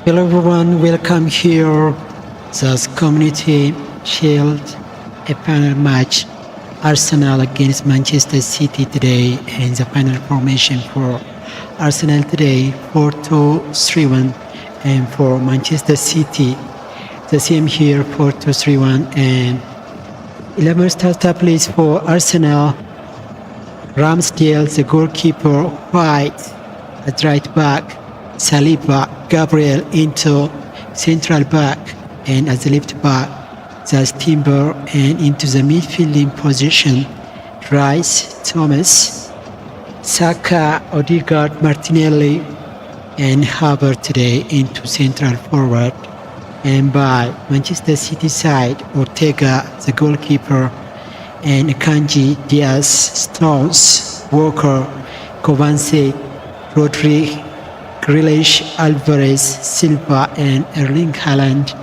Hello everyone, welcome here. The Community Shield, a final match. Arsenal against Manchester City today, and the final formation for Arsenal today 4-2-3-1, and for Manchester City the same here 4-2-3-1. And 11 starter plays for Arsenal: Ramsdale, the goalkeeper; White at right back; Saliba, Gabriel into central back, and as the left back, there's Timber, and into the midfielding position, Rice, Thomas, Saka, Odegaard, Martinelli, and Havertz today into central forward. And by Manchester City side, Ortega, the goalkeeper, and Akanji, Diaz, Stones, Walker, Kovacic, Rodri, Grealish, Alvarez, Silva, and Erling Haaland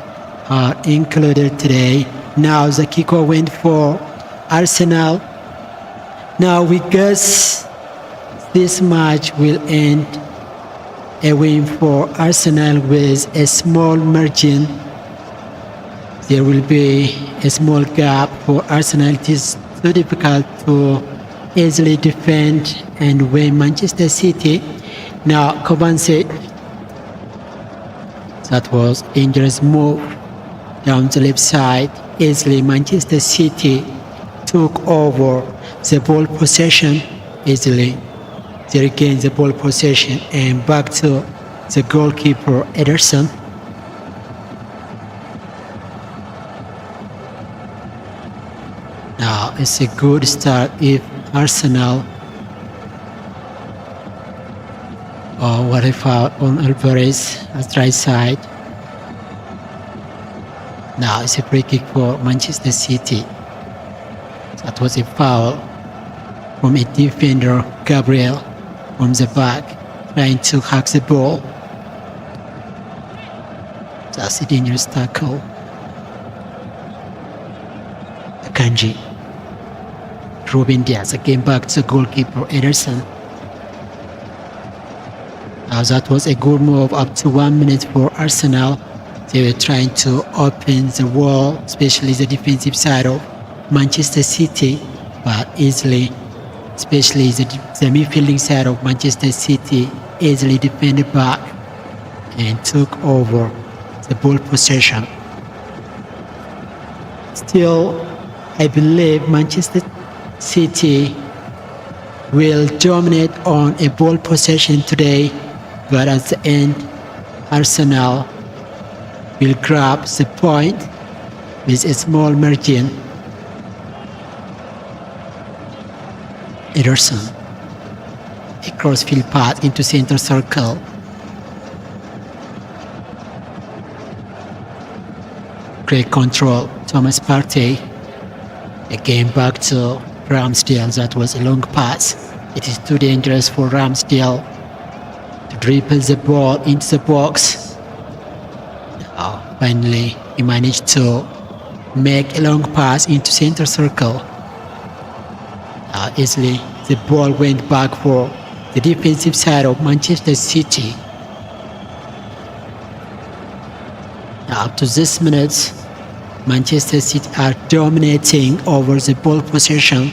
are included today. Now the kickoff went for Arsenal. Now we guess this match will end a win for Arsenal with a small margin. There will be a small gap for Arsenal. It is too difficult to easily defend and win Manchester City. Now Kovacic, that was dangerous move down the left side. Easily Manchester City took over the ball possession easily. They regained the ball possession, and back to the goalkeeper Ederson. Now it's a good start if Arsenal, or what I found on Alvarez at right side. Now it's a free kick for Manchester City. That was a foul from a defender, Gabriel, from the back, trying to hack the ball. That's a dangerous tackle. Akanji, Ruben Diaz again back to goalkeeper Ederson. Now that was a good move up to 1 minute for Arsenal. They were trying to open the wall, especially the defensive side of Manchester City, but easily, especially the midfielding side of Manchester City, easily defended back and took over the ball possession. Still, I believe Manchester City will dominate on a ball possession today, but at the end, Arsenal will grab the point with a small margin. Ederson, a crossfield pass into center circle. Great control, Thomas Partey. Again back to Ramsdale. That was a long pass. It is too dangerous for Ramsdale to dribble the ball into the box. Finally, he managed to make a long pass into center circle. Easily, the ball went back for the defensive side of Manchester City. Up to this minute, Manchester City are dominating over the ball possession.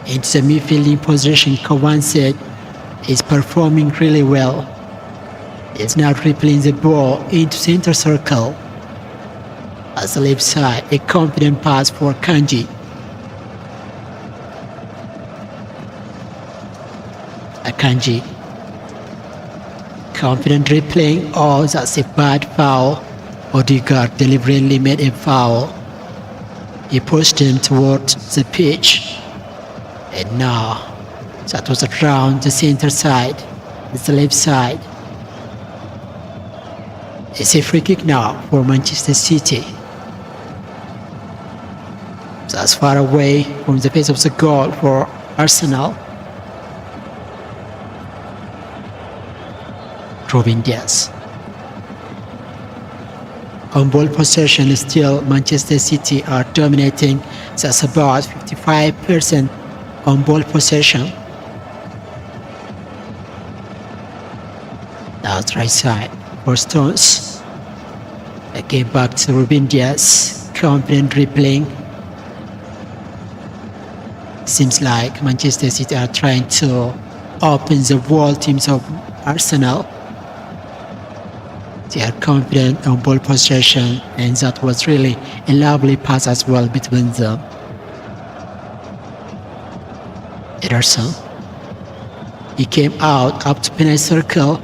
Into the midfielding position, Kovacic is performing really well. He's now dribbling the ball into center circle. As the left side, a confident pass for Kanji. Akanji, confident dribbling. Oh, that's a bad foul. Odegaard deliberately made a foul. He pushed him towards the pitch, and now that was around the center side. It's the left side. It's a free kick now for Manchester City. That's far away from the face of the goal for Arsenal. Ruben Diaz. On ball possession, still Manchester City are dominating. That's about 55% on ball possession. Now right side, for stones. Again back to Ruben Dias, confident dribbling. Seems like Manchester City are trying to open the wall teams of Arsenal. They are confident on ball possession, and that was really a lovely pass as well between them. Ederson. He came out up to penalty circle.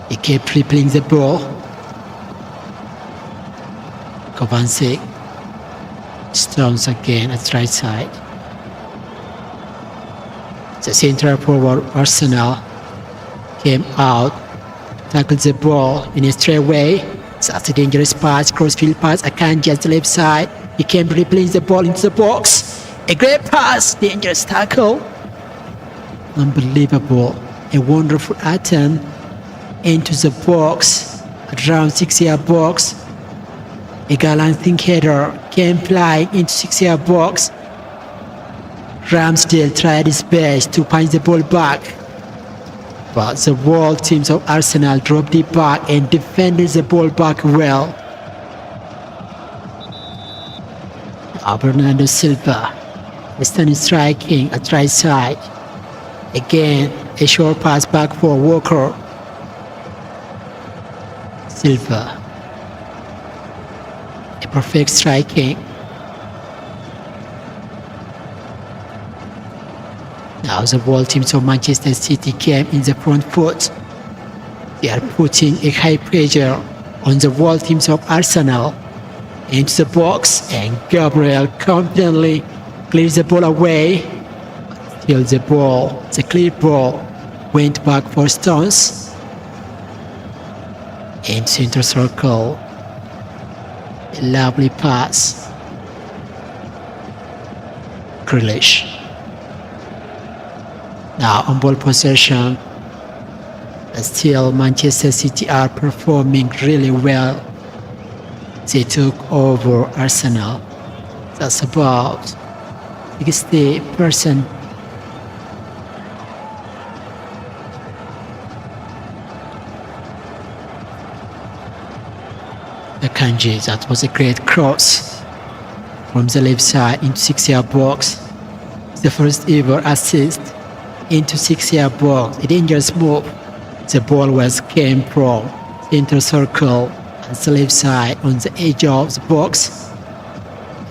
He kept dribbling the ball. Kovacic. Stones again at right side. The central forward Arsenal came out, tackled the ball in a straight way. That's a dangerous pass, crossfield pass. Akanji at the left side. He came dribbling the ball into the box. A great pass, dangerous tackle. Unbelievable. A wonderful attempt into the box, around 6-yard box. A gallant header came flying into 6-yard box. Ramsdale tried his best to punch the ball back, but the wall teams of Arsenal dropped it back and defended the ball back well. Now Bernardo Silva, standing striking at right side. Again, a short pass back for Walker. Silva. A perfect striking. Now the wall teams of Manchester City came in the front foot. They are putting a high pressure on the wall teams of Arsenal into the box, and Gabriel confidently clears the ball away. Still the clear ball went back for Stones. In center circle, a lovely pass. Grealish. Now on ball possession, still Manchester City are performing really well. They took over Arsenal. That's about 60%. Akanji, that was a great cross from the left side into 6-yard box. The first ever assist into 6-yard box. A dangerous move. The ball came from center circle and the left side on the edge of the box,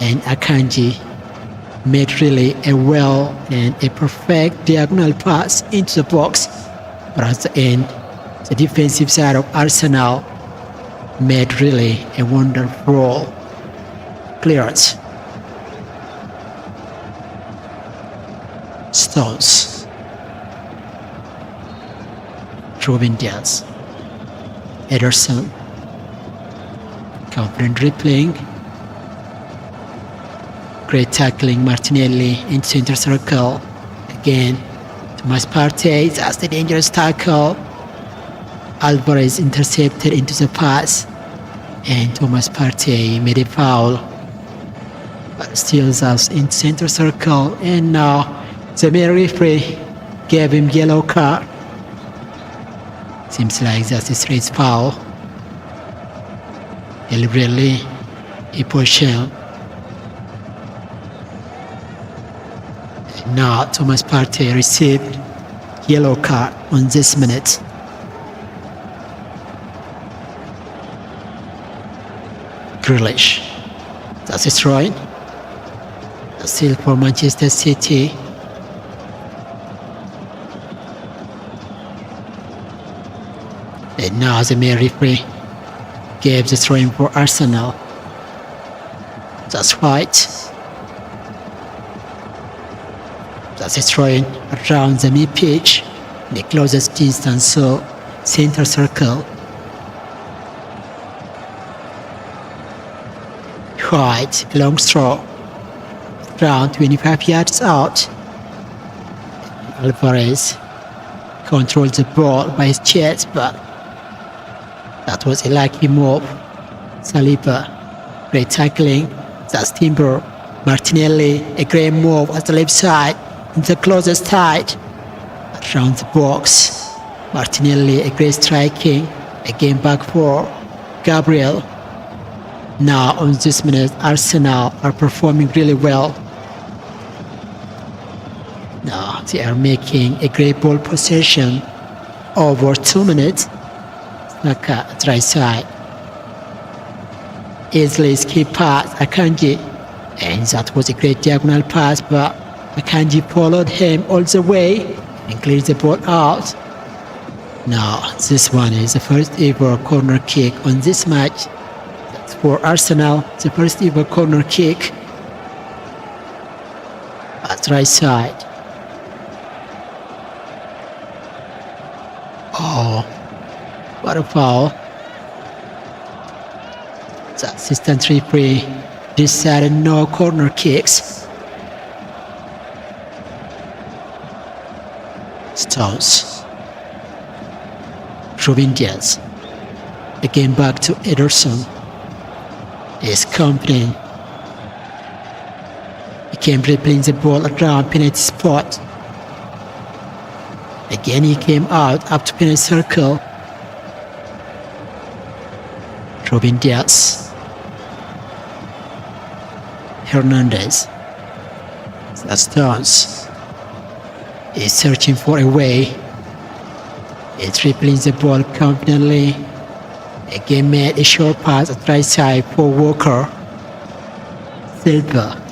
and Akanji made really a well and a perfect diagonal pass into the box. But at the end, the defensive side of Arsenal made really a wonderful clearance. Stones. Ruben Dias. Ederson. Confident dribbling. Great tackling, Martinelli in center circle. Again, Thomas Partey, that's the dangerous tackle. Alvarez intercepted into the pass, and Thomas Partey made a foul, but still that's in center circle, and now the main referee gave him yellow card. Seems like that's a straight foul. Deliberately he pushed him. And now Thomas Partey received yellow card on this minute. Grealish. That's his right. Still for Manchester City. And now the main referee gave the throw-in for Arsenal. That's right. That's a throw-in around the mid-pitch, the closest distance, so center circle. Right, long throw, around 25 yards out. Alvarez controlled the ball by his chest, but that was a lucky move. Saliba, great tackling. That's Timber. Martinelli, a great move at the left side, in the closest side, around the box. Martinelli, a great striking. Again back for Gabriel. Now on this minute, Arsenal are performing really well. Now they are making a great ball possession over 2 minutes. Saka at right side. Easily skip pass, Akanji. And that was a great diagonal pass, but Akanji followed him all the way and cleared the ball out. Now, this one is the first ever corner kick on this match. That's for Arsenal, the first ever corner kick. At right side. Oh, what a foul. The assistant referee decided no corner kicks. Stones. Ruben Diaz. Again back to Ederson. He's confident. He came dribbling the ball around penalty spot. Again he came out up to penalty circle. Ruben Diaz. Hernandez. The Stones. He's searching for a way. He's dribbling the ball confidently. Again made a short pass at right side for Walker. Silva.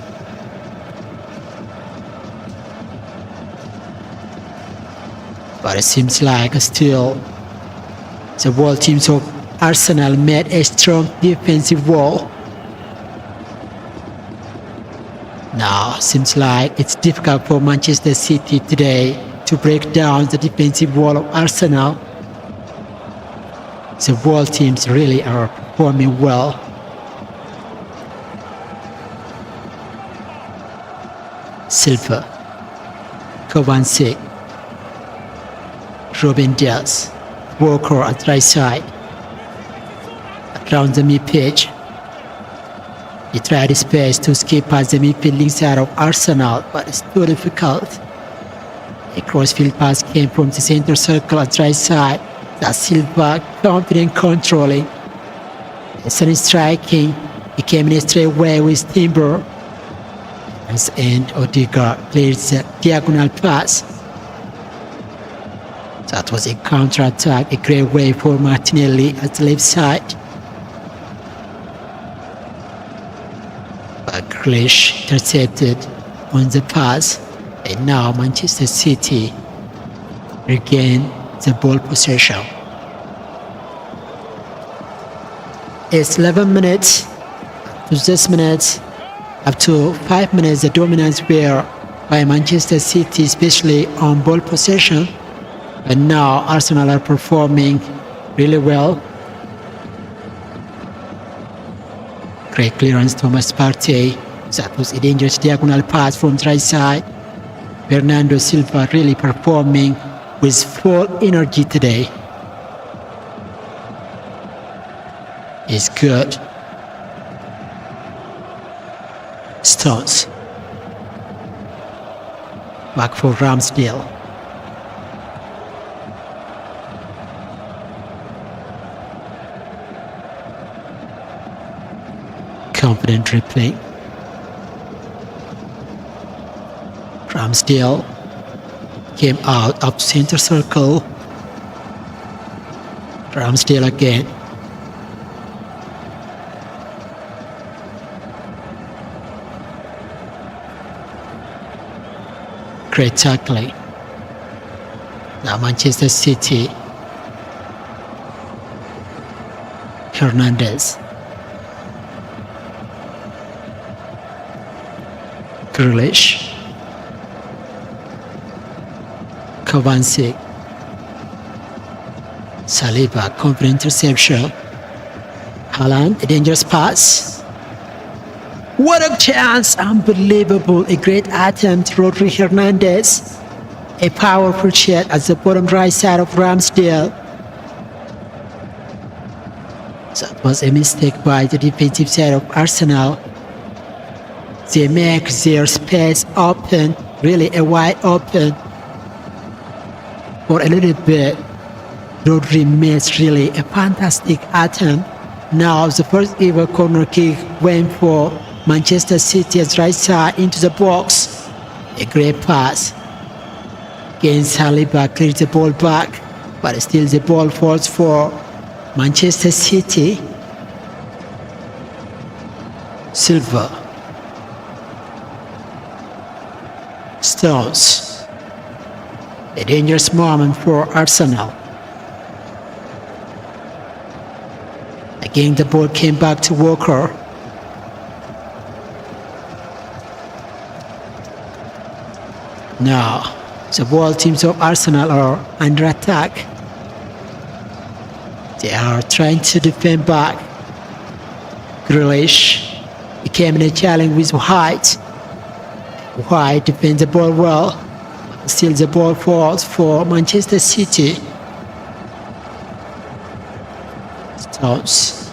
But it seems like still the wall teams of Arsenal made a strong defensive wall. Now seems like it's difficult for Manchester City today to break down the defensive wall of Arsenal. The wall teams really are performing well. Silva, Kovacic, Ruben Diaz, Walker at right side. Around the mid-pitch. He tried his best to skip past the midfielding side of Arsenal, but it's too difficult. A crossfield pass came from the center circle at right side. Da Silva confident controlling. Excellent striking. He came in a straight way with Timber. As end, Odegaard played the diagonal pass. That was a counter-attack, a great way for Martinelli at the left side. But Grealish intercepted on the pass. And now Manchester City regain the ball possession. It's 11 minutes. To this minute, up to 5 minutes, the dominance were by Manchester City, especially on ball possession. And now Arsenal are performing really well. Great clearance, Thomas Partey. That was a dangerous diagonal pass from the right side. Bernardo Silva really performing with full energy today. It's good. Stones. Back for Ramsdale. Confident replay. Ramsdale came out up center circle. Ramsdale again. Great tackling. Now Manchester City. Hernandez. Grealish. Kovacic. Saliba, confident interception. Haaland, a dangerous pass. What a chance! Unbelievable! A great attempt, Rodri Hernandez. A powerful shot at the bottom right side of Ramsdale. That was a mistake by the defensive side of Arsenal. They make their space open, really a wide open. For a little bit, Rodri makes really a fantastic attempt. Now the first ever corner kick went for Manchester City's right side into the box. A great pass. Again, Saliba clears the ball back, but still the ball falls for Manchester City. Silva. Stones. A dangerous moment for Arsenal. Again, the ball came back to Walker. Now, the ball teams of Arsenal are under attack. They are trying to defend back. Grealish became in a challenge with White. White defends the ball well. Still the ball falls for Manchester City. Stones.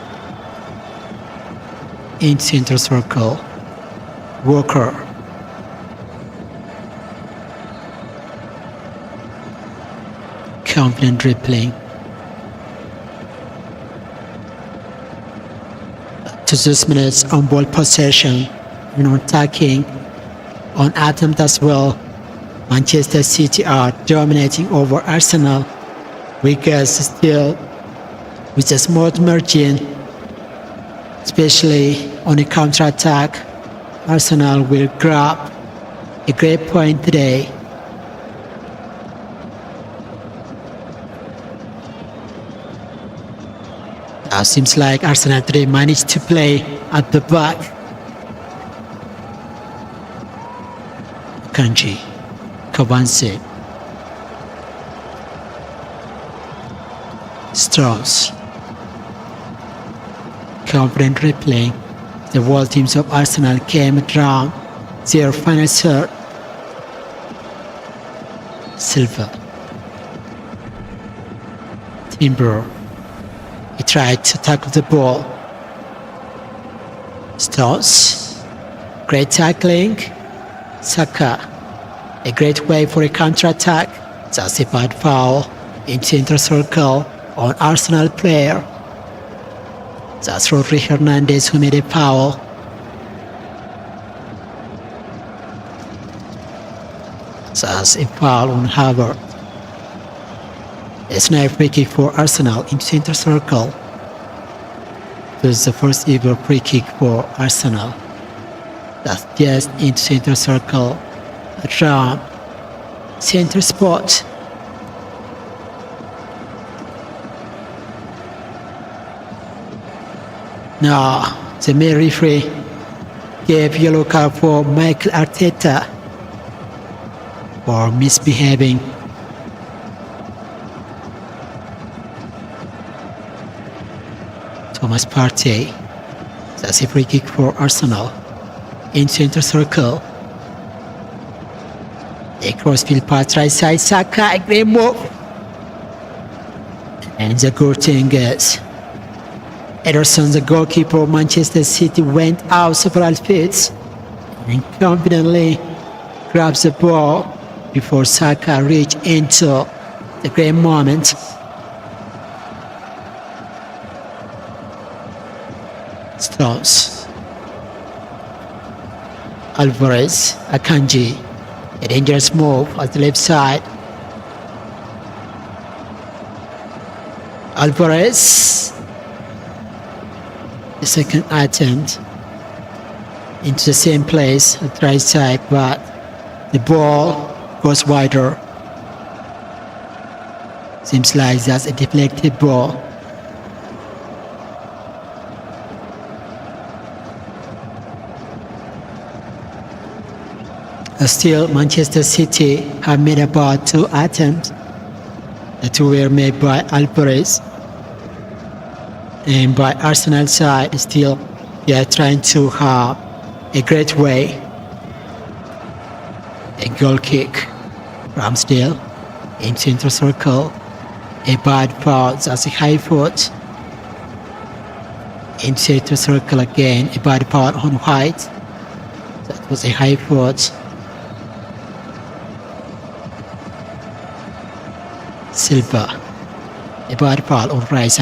In center circle. Walker. Confident dribbling. To 6 minutes on ball possession and on attacking, on attempt as well. Manchester City are dominating over Arsenal. Because still with a small margin, especially on a counter-attack, Arsenal will grab a great point today. Now seems like Arsenal today managed to play at the back. Kanji, Kavanse, Strauss. Confident replaying. The world teams of Arsenal came around their final third. Silva. Timber. He tried to tackle the ball. Stones. Great tackling. Saka. A great way for a counter-attack. That's a bad foul in center circle on Arsenal player. That's Rodri Hernandez who made a foul. That's a foul on Harvard. It's now a free kick for Arsenal in center circle. This is the first ever free kick for Arsenal. That's just in center circle, around center spot. Now, the main referee gave yellow card for Mikel Arteta for misbehaving. Thomas Partey. That's a free kick for Arsenal in center circle. A crossfield pass right side, Saka, a great move. And the good thing is, Ederson, the goalkeeper of Manchester City, went out several feet and confidently grabs the ball before Saka reached into the great moment. Stones. Alvarez, Akanji, a dangerous move at the left side. Alvarez. The second attempt into the same place at the right side, but the ball goes wider. Seems like that's a deflected ball. Still, Manchester City have made about 2 attempts. The 2 were made by Alvarez. And by Arsenal side, still they are trying to have a great way. A goal kick. Ramsdale in center circle. A bad foul, that's a high foot. In center circle again, a bad foul on White. That was a high foot. Silva. A bad foul on Rice,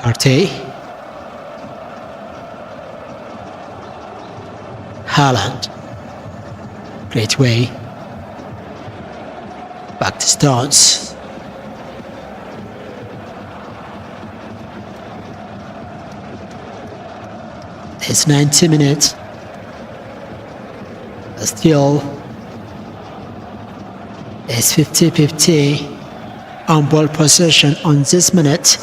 Partey. Haaland. Great way. Back to Stones. It's 90 minutes. Still, it's 50-50 on ball possession on this minute,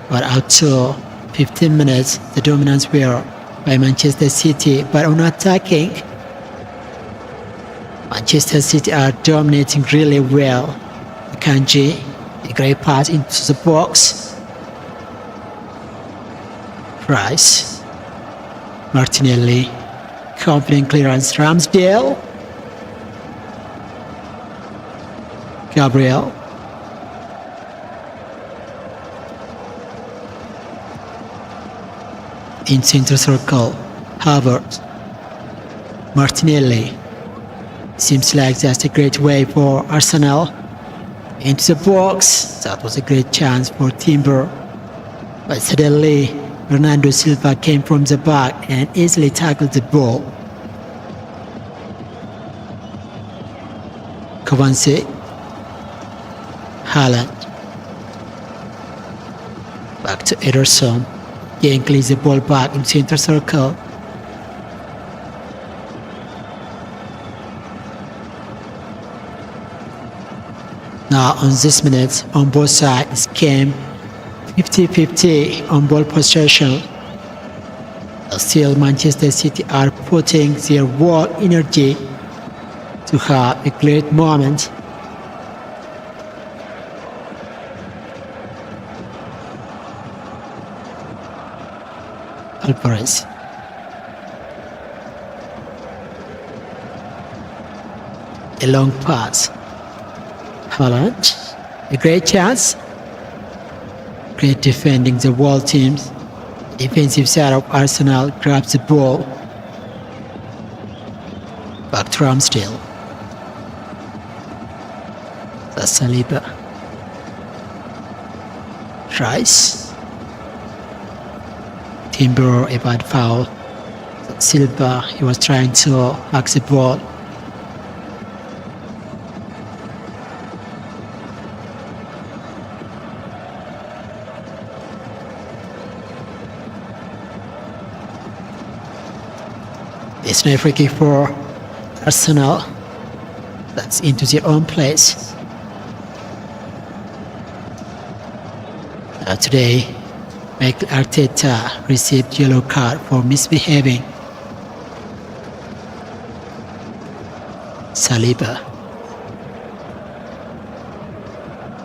but out to 15 minutes, the dominance were by Manchester City, but on attacking, Manchester City are dominating really well. Kanji, a great pass into the box. Rice, Martinelli, confident clearance, Ramsdale, Gabriel, in center circle, Havertz, Martinelli. Seems like that's a great way for Arsenal. Into the box, that was a great chance for Timber, but suddenly Bernardo Silva came from the back and easily tackled the ball. Cavani, Haaland, back to Ederson. Again clears the ball back in center circle. Now on this minute, on both sides came 50-50 on ball possession. Still, Manchester City are putting their whole energy to have a great moment. Alvarez. A long pass. Haaland. A great chance. Great defending the wall teams. Defensive side of Arsenal grabs the ball. Back to Ramsdale. That's Saliba. Rice. Timber, a bad foul. Silva, he was trying to hack the ball. It's no free kick for Arsenal. That's into their own place. Today, Mikel Arteta received yellow card for misbehaving. Saliba.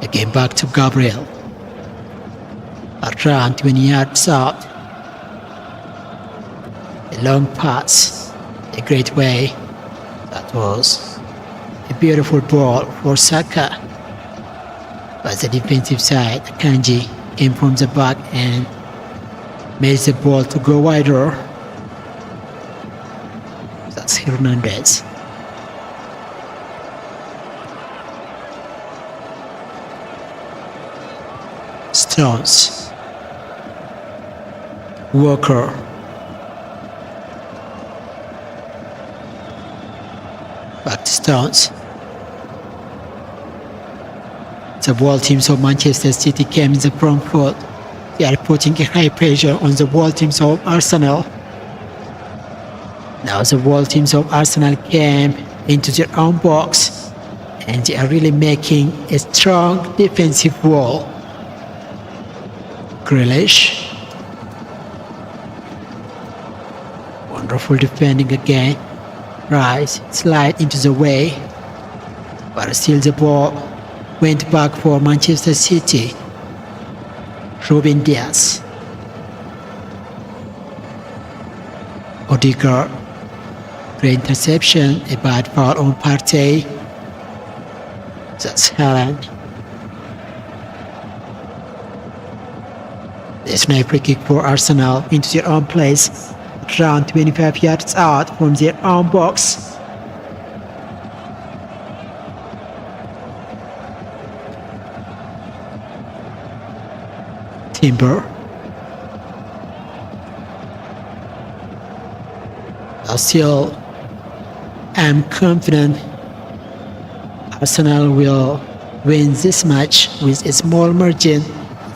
Again back to Gabriel. Around 20 yards out. A long pass. A great way. That was a beautiful ball for Saka. But the defensive side, Kanji, came from the back and made the ball to go wider. That's Hernandez. Stones. Walker. Back to Stones. The wall teams of Manchester City came in the front foot. They are putting a high pressure on the wall teams of Arsenal. Now the wall teams of Arsenal came into their own box and they are really making a strong defensive wall. Grealish. Wonderful defending again. Rice slide into the way, but still the ball went back for Manchester City. Ruben Diaz. Odegaard. Great interception, a bad foul on Partey. That's Haaland. There's no free kick for Arsenal into their own place, around 25 yards out from their own box. Timber. Still, I'm confident Arsenal will win this match with a small margin.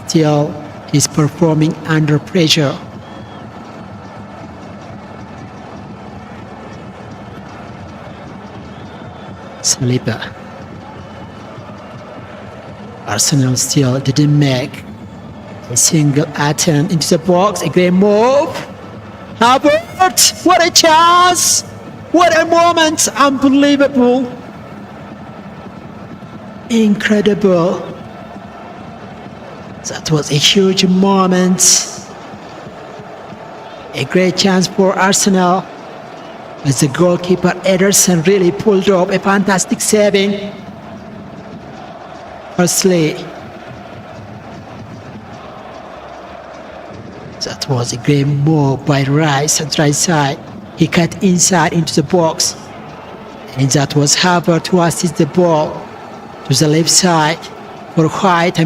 Still, he's performing under pressure. Saliba. Arsenal still didn't make a single attempt into the box. A great move. Havertz, what a chance! What a moment! Unbelievable! Incredible! That was a huge moment. A great chance for Arsenal. As the goalkeeper Ederson really pulled off a fantastic saving. Firstly, that was a great move by Rice at right side. He cut inside into the box. And that was Havertz who assisted the ball to the left side for White.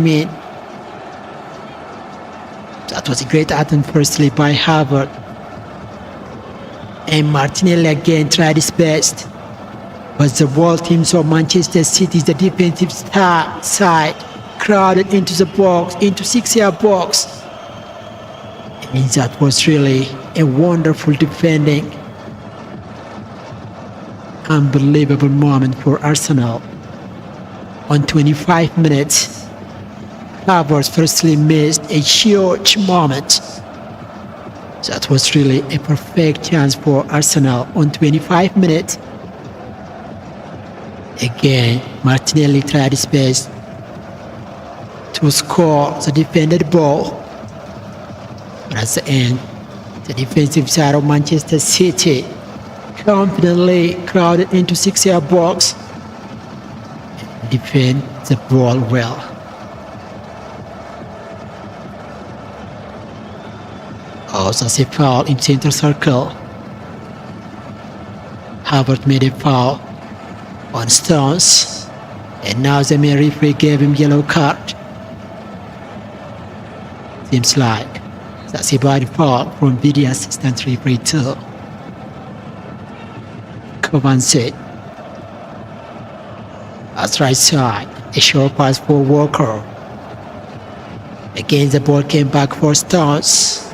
That was a great attempt firstly by Havertz. And Martinelli again tried his best. But the whole team of Manchester City's the defensive side crowded into the box, into 6-yard box. And that was really a wonderful defending. Unbelievable moment for Arsenal. On 25 minutes, Havertz firstly missed a huge moment. That was really a perfect chance for Arsenal on 25 minutes. Again, Martinelli tried his best to score the defended ball. But at the end, the defensive side of Manchester City confidently crowded into 6-yard box and defend the ball well. Also, a foul in center circle. Havertz made a foul on Stones, and now the main referee gave him yellow card. Seems like that's a bad foul from video assistant referee too. Kovacic. At right side, a short pass for Walker. Again, the ball came back for Stones.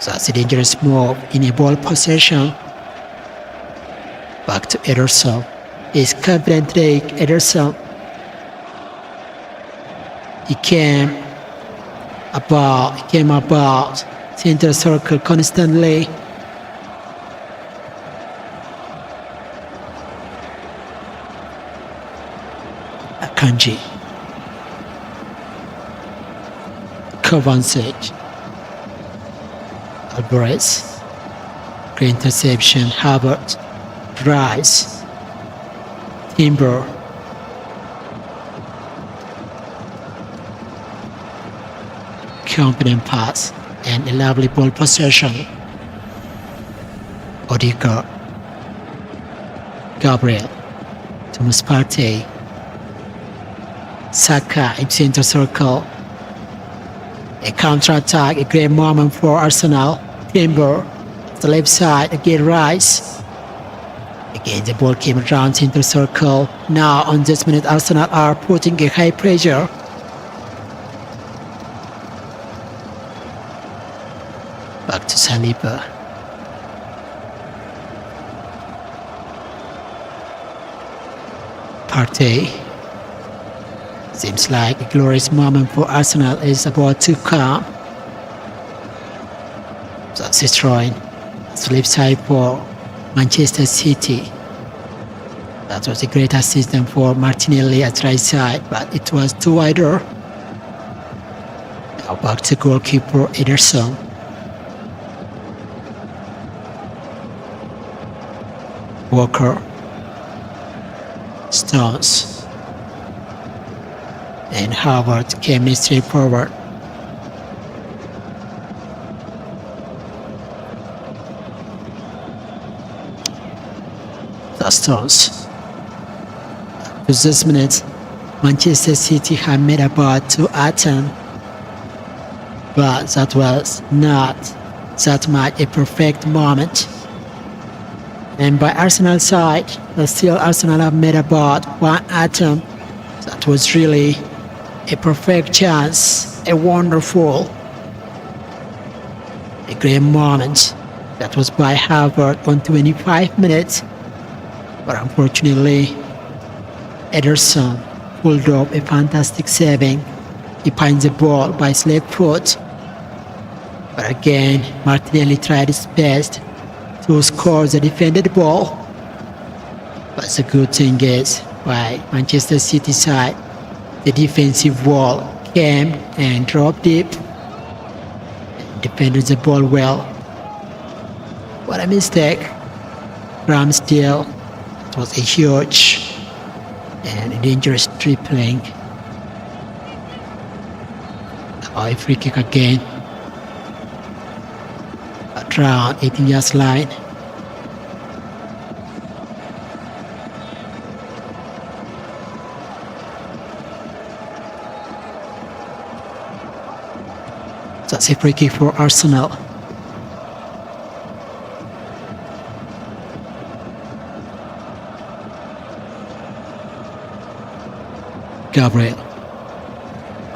That's a dangerous move in a ball possession. Back to Ederson. He's confident take Ederson. He came about center circle constantly. Akanji. Kovacic. Alvarez. Great interception. Havertz. Rice. Timber. Confident pass and a lovely ball possession. Odegaard. Gabriel. Thomas Partey. Saka in center circle. A counter-attack, a great moment for Arsenal. Timber, the left side, again Rice. Again the ball came around center circle. Now on this minute Arsenal are putting a high pressure. Back to Saliba. Partey. Seems like a glorious moment for Arsenal is about to come. That's destroying the left side for Manchester City. That was a great assistance for Martinelli at right side, but it was too wider. Now back to goalkeeper Ederson. Walker. Stones. And Havertz came straight forward. The Stones. To this minute, Manchester City had made about 2 attempts, but that was not that much a perfect moment. And by Arsenal side, still Arsenal have made about 1 attempt. That was really a perfect chance, a wonderful, a great moment. That was by Harvard on 25 minutes. But unfortunately, Ederson pulled up a fantastic saving. He finds the ball by his left foot. But again, Martinelli tried his best to score the defended ball. But the good thing is, by Manchester City side, the defensive wall came and dropped deep and defended the ball well. What a mistake. Ramsdale, it was a huge and a dangerous dribbling. A free kick again. Around 18 yards line. That's a free kick for Arsenal. Gabriel,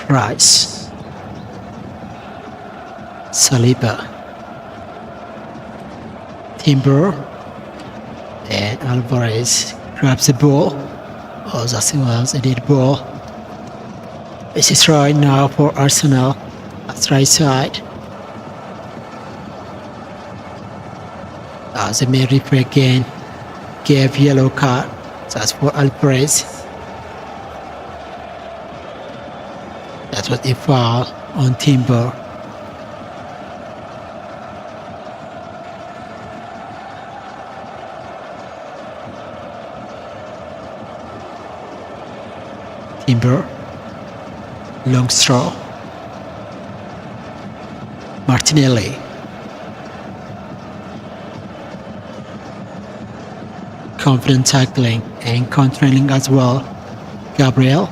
Rice, Saliba, Timber, and Alvarez grabs the ball. Oh, that was a dead ball. This is right now for Arsenal at right side. The main referee again gave yellow card. That's for Alvarez. That was a foul on Timber. Timber, long straw. Martinelli. Confident tackling and controlling as well. Gabriel,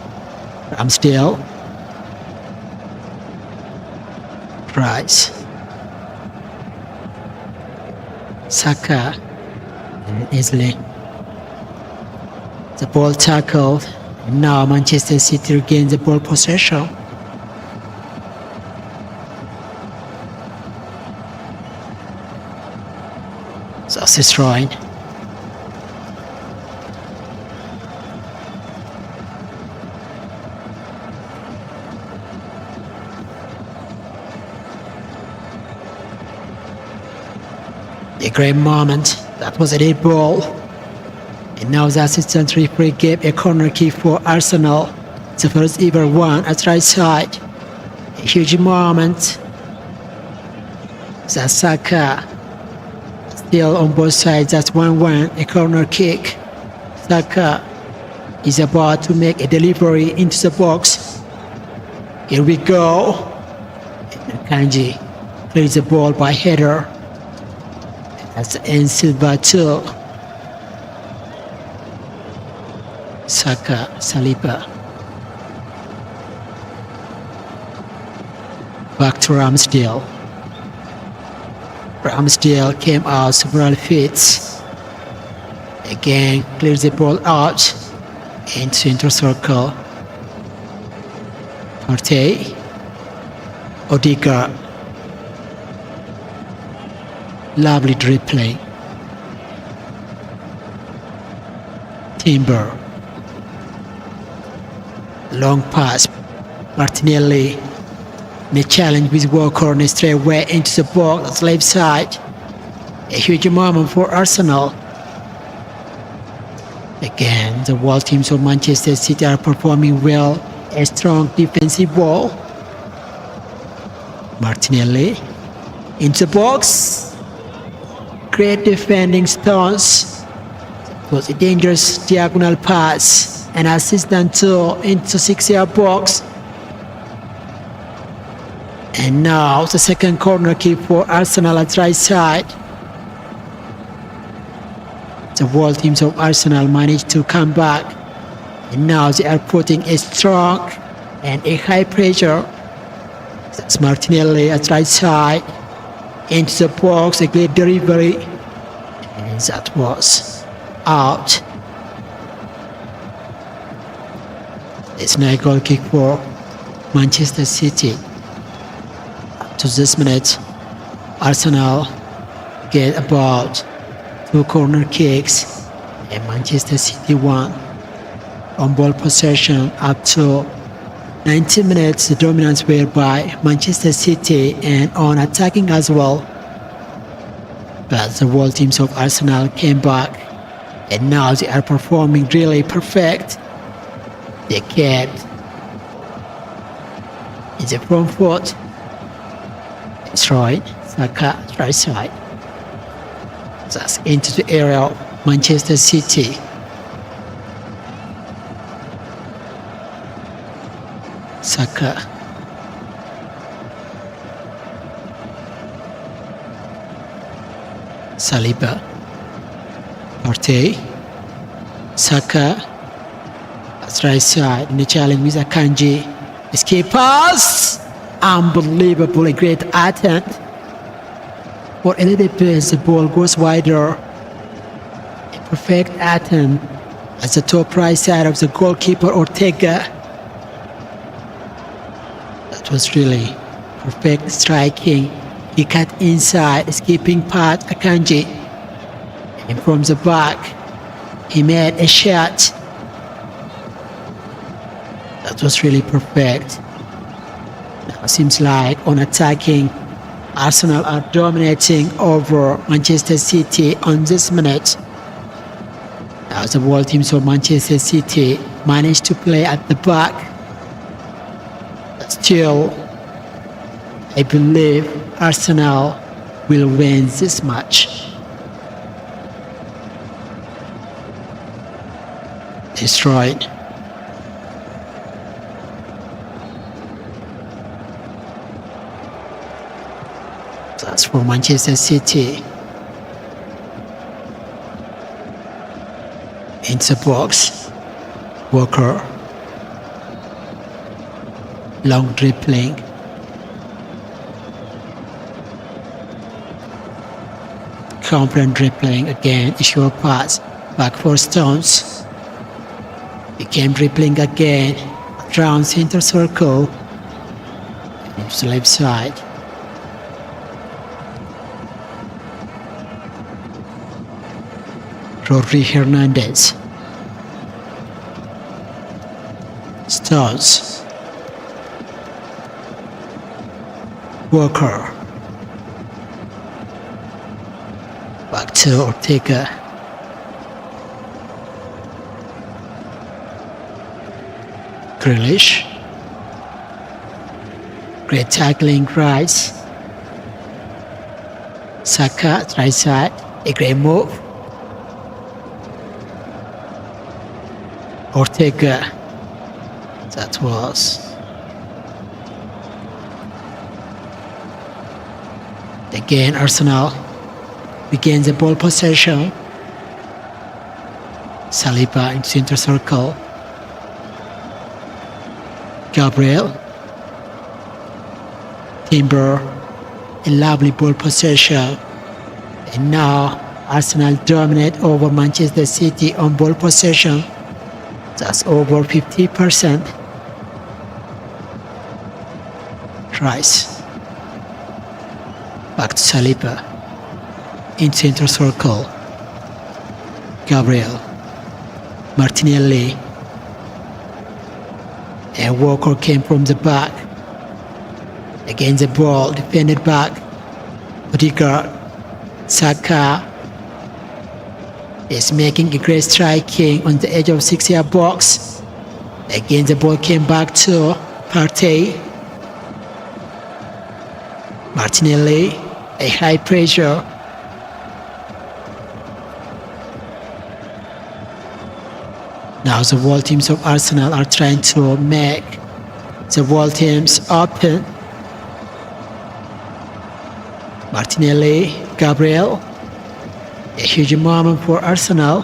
Ramsdale, Rice, Saka, and easily the ball tackled. Now Manchester City regains the ball possession. That's destroyed. A great moment. That was a dead ball. And now the assistant referee gave a corner kick for Arsenal. The first ever one at right side. A huge moment. Saka still on both sides. That's 1-1. A corner kick. Saka is about to make a delivery into the box. Here we go. And Kanji plays the ball by header. That's in Silva too. Saka, Saliba. Back to Ramsdale. Ramsdale came out several feet. Again, clears the ball out into center circle. Partey. Odegaard. Lovely dribbling. Timber. Long pass. Martinelli. The challenge with Walker and straight away into the box, left side. A huge moment for Arsenal. Again, the world teams of Manchester City are performing well. A strong defensive wall. Martinelli into the box. Great defending stones. It was a dangerous diagonal pass. An assistant to into 6-yard box. And now the second corner kick for Arsenal at right side. The world teams of Arsenal managed to come back And now they are putting a strong and a high pressure. That's Martinelli at right side. Into the box, a great delivery. And that was out. It's now a goal kick for Manchester City. Up to this minute, Arsenal get about 2 corner kicks and Manchester City won. On ball possession up to 90 minutes, the dominance were by Manchester City and on attacking as well. But the world teams of Arsenal came back and now they are performing really perfect. They kept in the front foot. It's right, Saka, right side. That's into the area of Manchester City. Saka. Saliba. Partey. Saka. That's right side. In the challenge with Akanji. Escape pass. Unbelievable. A great attempt. For a little bit, the ball goes wider. A perfect attempt at the top right side of the goalkeeper Ortega. That was really perfect striking. He cut inside, escaping past Akanji. And from the back, he made a shot. That was really perfect. Now it seems like on attacking, Arsenal are dominating over Manchester City on this minute. Now the world teams of Manchester City managed to play at the back. But still, I believe Arsenal will win this match. Destroyed. That's for Manchester City. Into the box. Walker. Long dribbling. Confident dribbling again. A short pass. Back for Stones. Became dribbling again. Round center circle. Into the left side. Rodri Hernandez. Stones. Walker. Back to Ortega. Grealish. Great tackling, Rice. Saka, right side. A great move. Ortega. That was. Again, Arsenal begins the ball possession. Saliba in center circle. Gabriel. Timber. A lovely ball possession. And now Arsenal dominate over Manchester City on ball possession. That's over 50%. Rice. Back to Saliba. In center circle. Gabriel. Martinelli. And Walker came from the back. Against the ball, defended back. Odegaard. Saka is making a great striking on the edge of 6-yard box. Again, the ball came back to Partey. Martinelli, a high pressure. Now the world teams of Arsenal are trying to make the world teams open. Martinelli, Gabriel. A huge moment for Arsenal.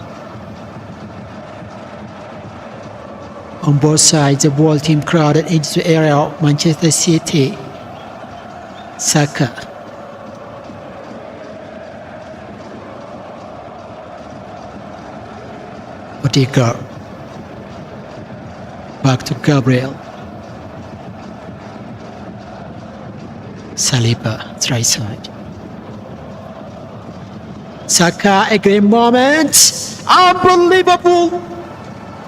On both sides, the ball team crowded into the area of Manchester City. Saka. Odegaard. Back to Gabriel. Saliba, right side. Saka, a great moment. Unbelievable.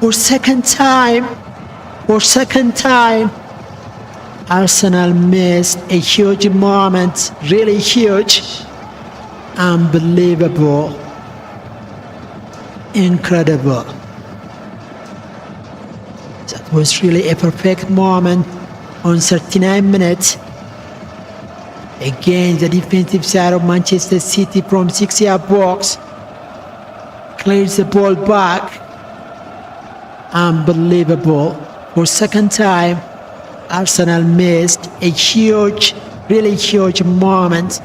For second time, Arsenal missed a huge moment, really huge, unbelievable, incredible. That was really a perfect moment on 39 minutes. Again, the defensive side of Manchester City from 6-yard box clears the ball back. Unbelievable. For second time, Arsenal missed a huge, really huge moment.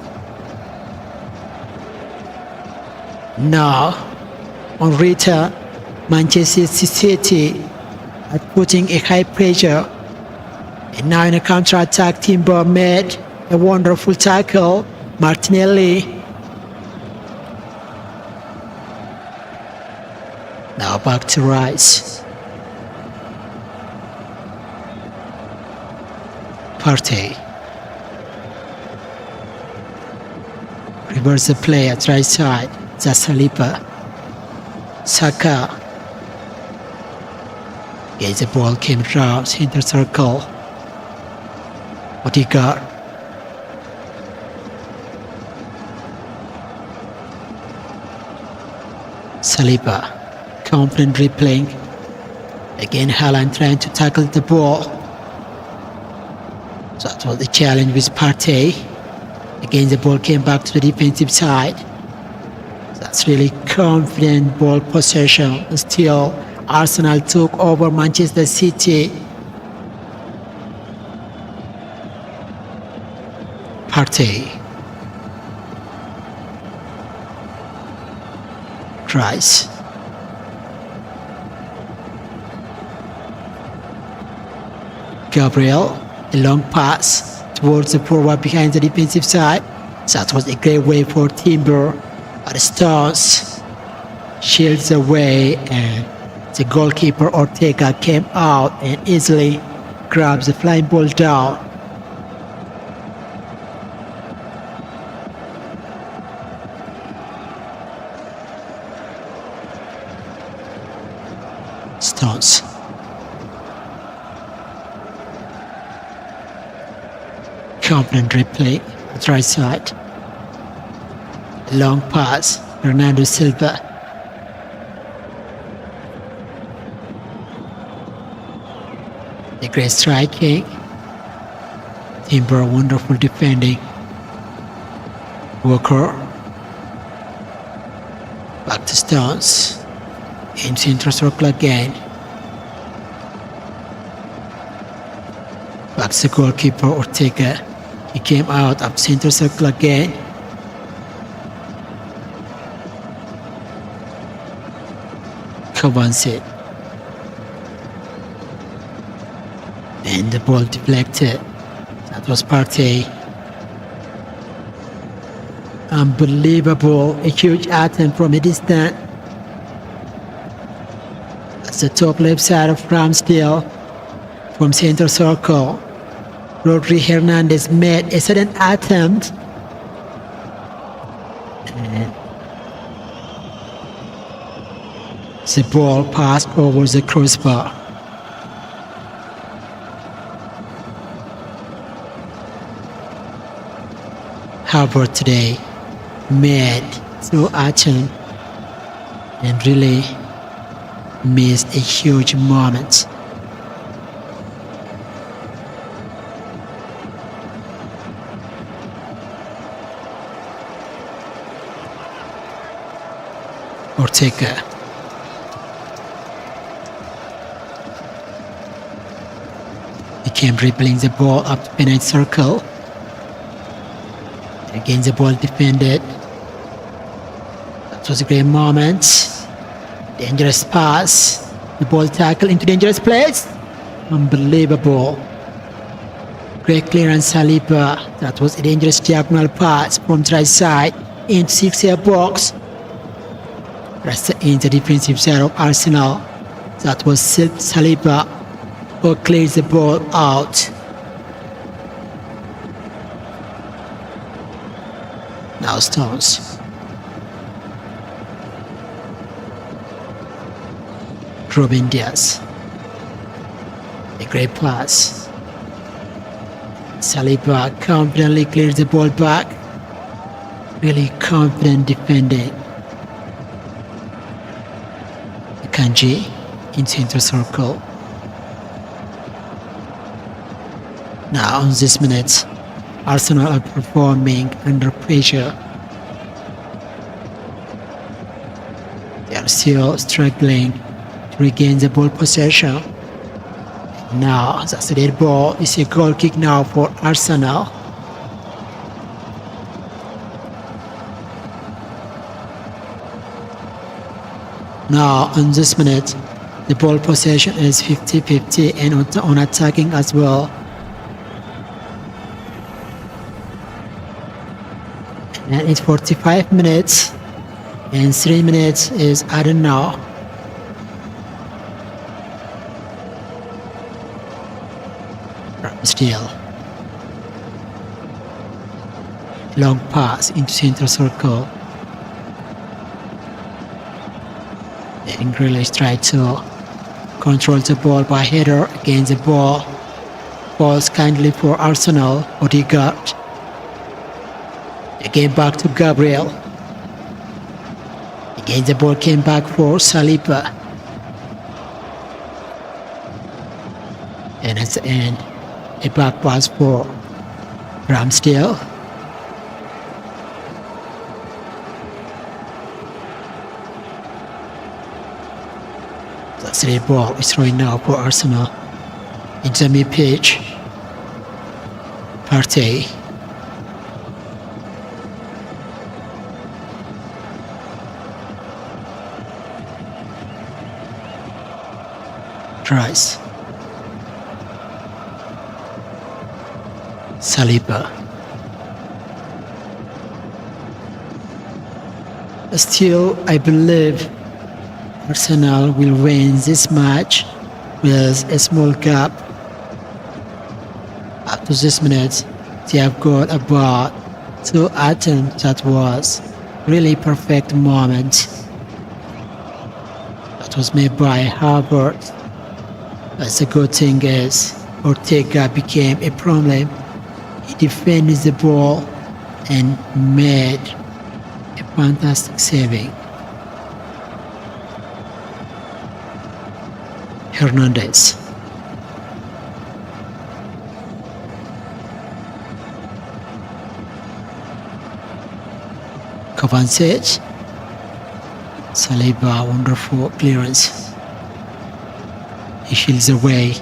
Now, on return, Manchester City are putting a high pressure. And now in a counter-attack, Timber made a wonderful tackle. Martinelli. Now back to Rice. Partey. Reverse the play at right side. Saliba. Saka. Yes, the ball came round center circle. Odegaard. Saliba. Confident replaying. Again, Haaland trying to tackle the ball. So that was the challenge with Partey. Again, the ball came back to the defensive side. So that's really confident ball possession. Still, Arsenal took over Manchester City. Partey. Rice. Gabriel. A long pass towards the forward behind the defensive side. So that was a great way for Timber. But Stones shields away, and the goalkeeper Ortega came out and easily grabs the flying ball down. Stones. Confident replay at right side. Long pass, Bernardo Silva. The great striking. Timber, wonderful defending. Walker. Back to Stones. In center circle again. Back to the goalkeeper Ortega. He came out of center circle again. Kovanse. And the ball deflected. That was Partey. Unbelievable. A huge attempt from a distance. That's the top left side of Ramsdale. From center circle. Rodri Hernandez made a sudden attempt. And the ball passed over the crossbar. Harvard today made no attempt and really missed a huge moment. Ortega. He came dribbling the ball up the penalty circle. Again, the ball defended. That was a great moment. Dangerous pass. The ball tackle into dangerous place. Unbelievable. Great clearance, Saliba. That was a dangerous diagonal pass from the right side into 6-yard box. That's in the defensive side of Arsenal. That was Saliba who clears the ball out. Now Stones. Ruben Diaz. A great pass. Saliba confidently clears the ball back. Really confident defending. Kanji in center circle. Now on this minute, Arsenal are performing under pressure. They are still struggling to regain the ball possession. Now that's a dead ball. It's a goal kick now for Arsenal. Now on this minute, the ball possession is 50-50 and on attacking as well. And it's 45 minutes and 3 minutes is added now. Still. Long pass into center circle. And Grealish tried to control the ball by header against the ball. Balls kindly for Arsenal. Odegaard. Again back to Gabriel. Again the ball came back for Saliba. And at the end, a back pass for Ramsdale. That's the ball is throwing now for Arsenal. Into the mid pitch. Partey. Rice. Saliba. Still, I believe Arsenal will win this match with a small gap. Up to this minute, they have got about 2 attempts. That was really perfect moment. That was made by Harvard. But the good thing is, Ortega became a problem. He defended the ball and made a fantastic saving. Hernandez. Kovacic. Saliba, wonderful clearance. He shields away.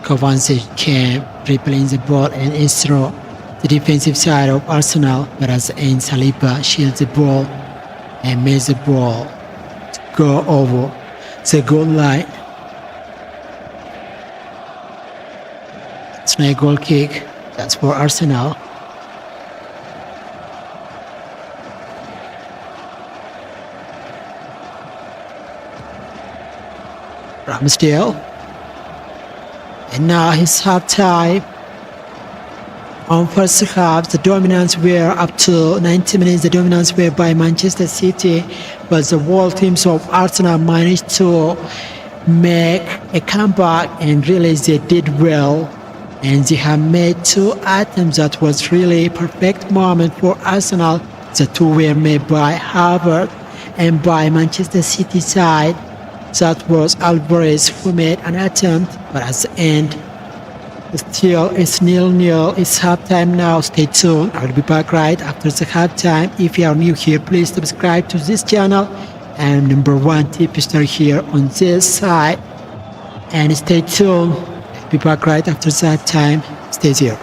Kovacic came dribbling the ball and is through the defensive side of Arsenal, but at the end Saliba shields the ball and makes the ball go over the goal line. It's a goal kick. That's for Arsenal. Ramsdale. And now his half time. On first half, the dominance were up to 90 minutes. The dominance were by Manchester City, but the world teams of Arsenal managed to make a comeback, and really they did well. And they have made 2 attempts that was really perfect moment for Arsenal. The 2 were made by Harvard and by Manchester City side. That was Alvarez who made an attempt, but at the end, still it's 0-0. It's halftime now. Stay tuned. I'll be back right after the halftime. If you are new here, please subscribe to this channel. And number 1 tip is start here on this side. And stay tuned. I'll be back right after that time. Stay here.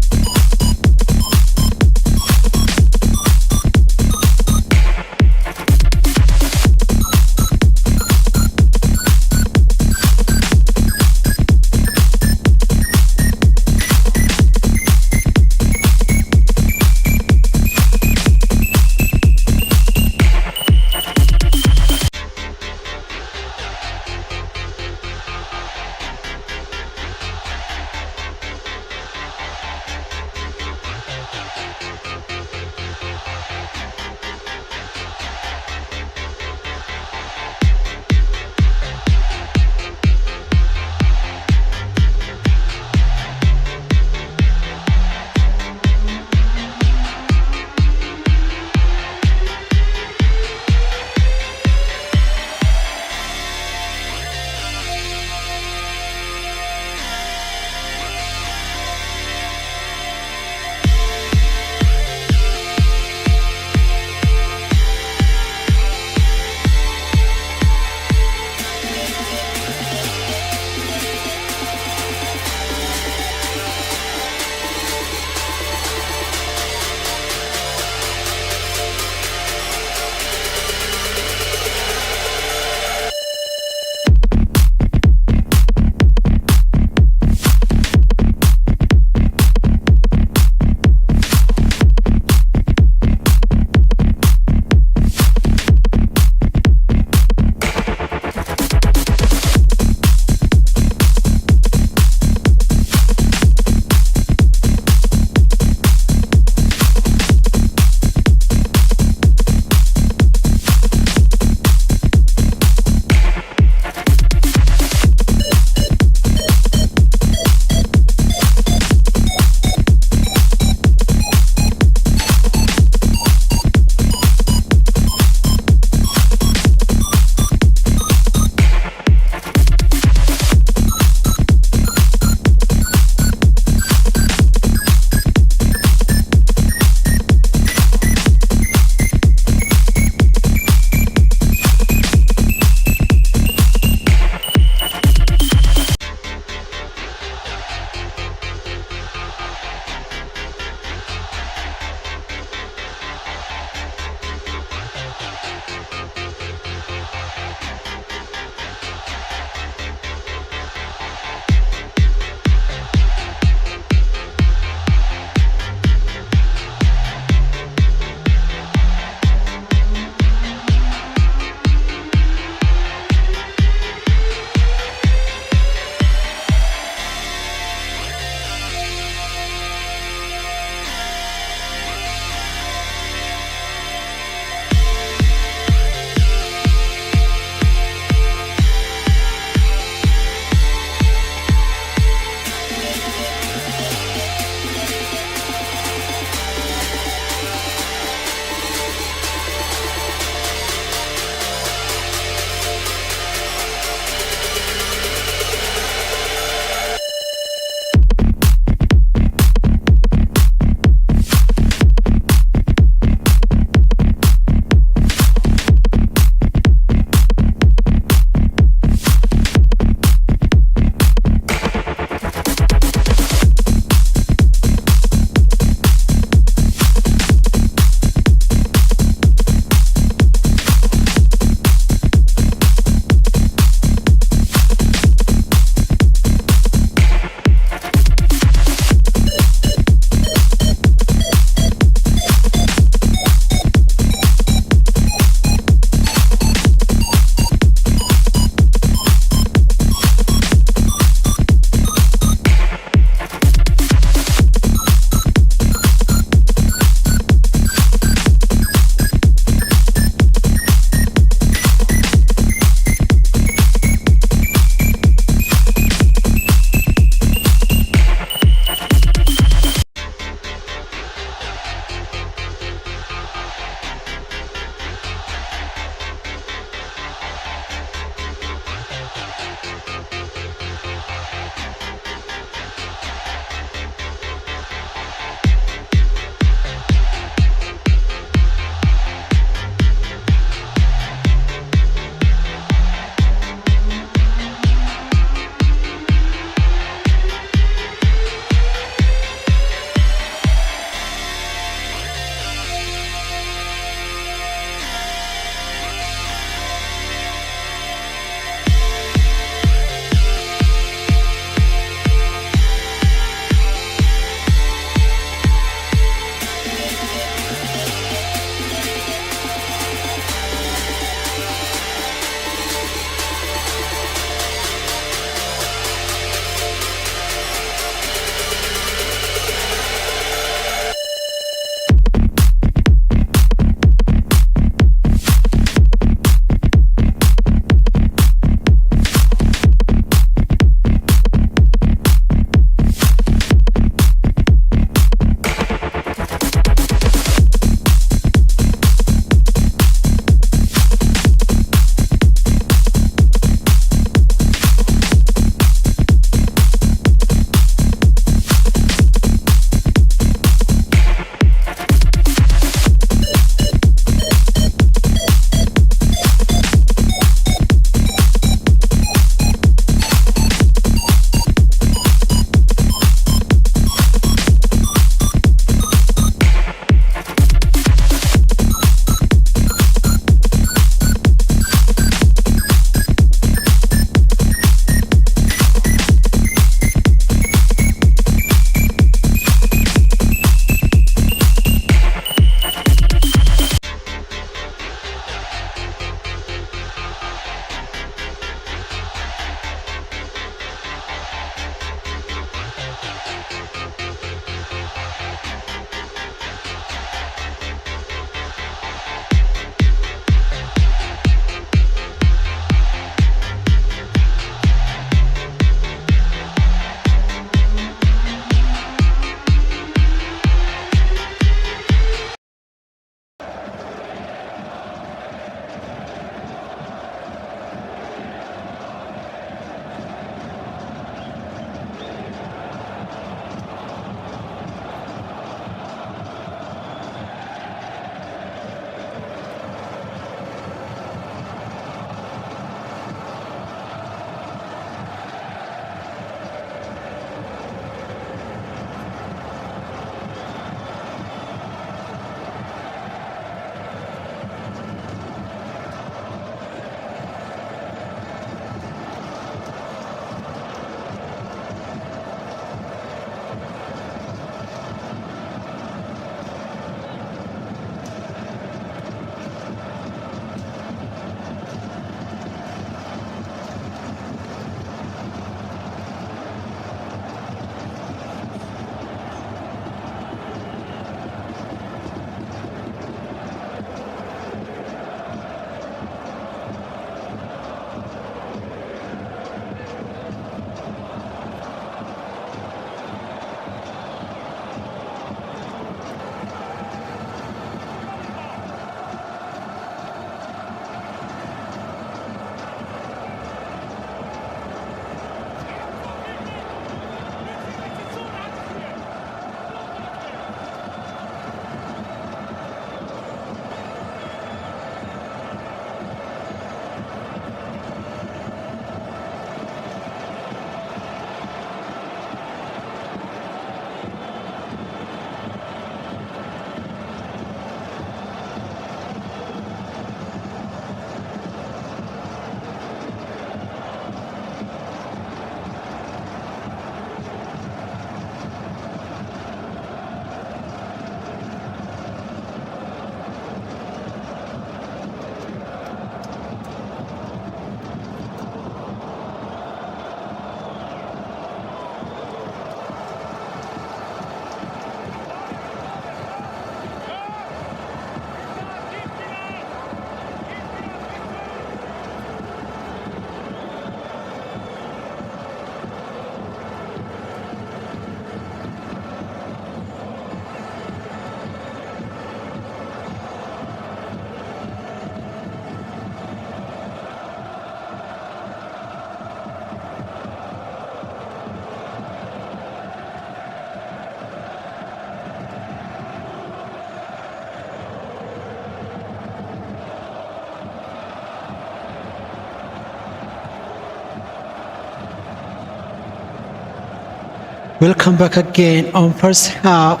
Welcome back again on first half.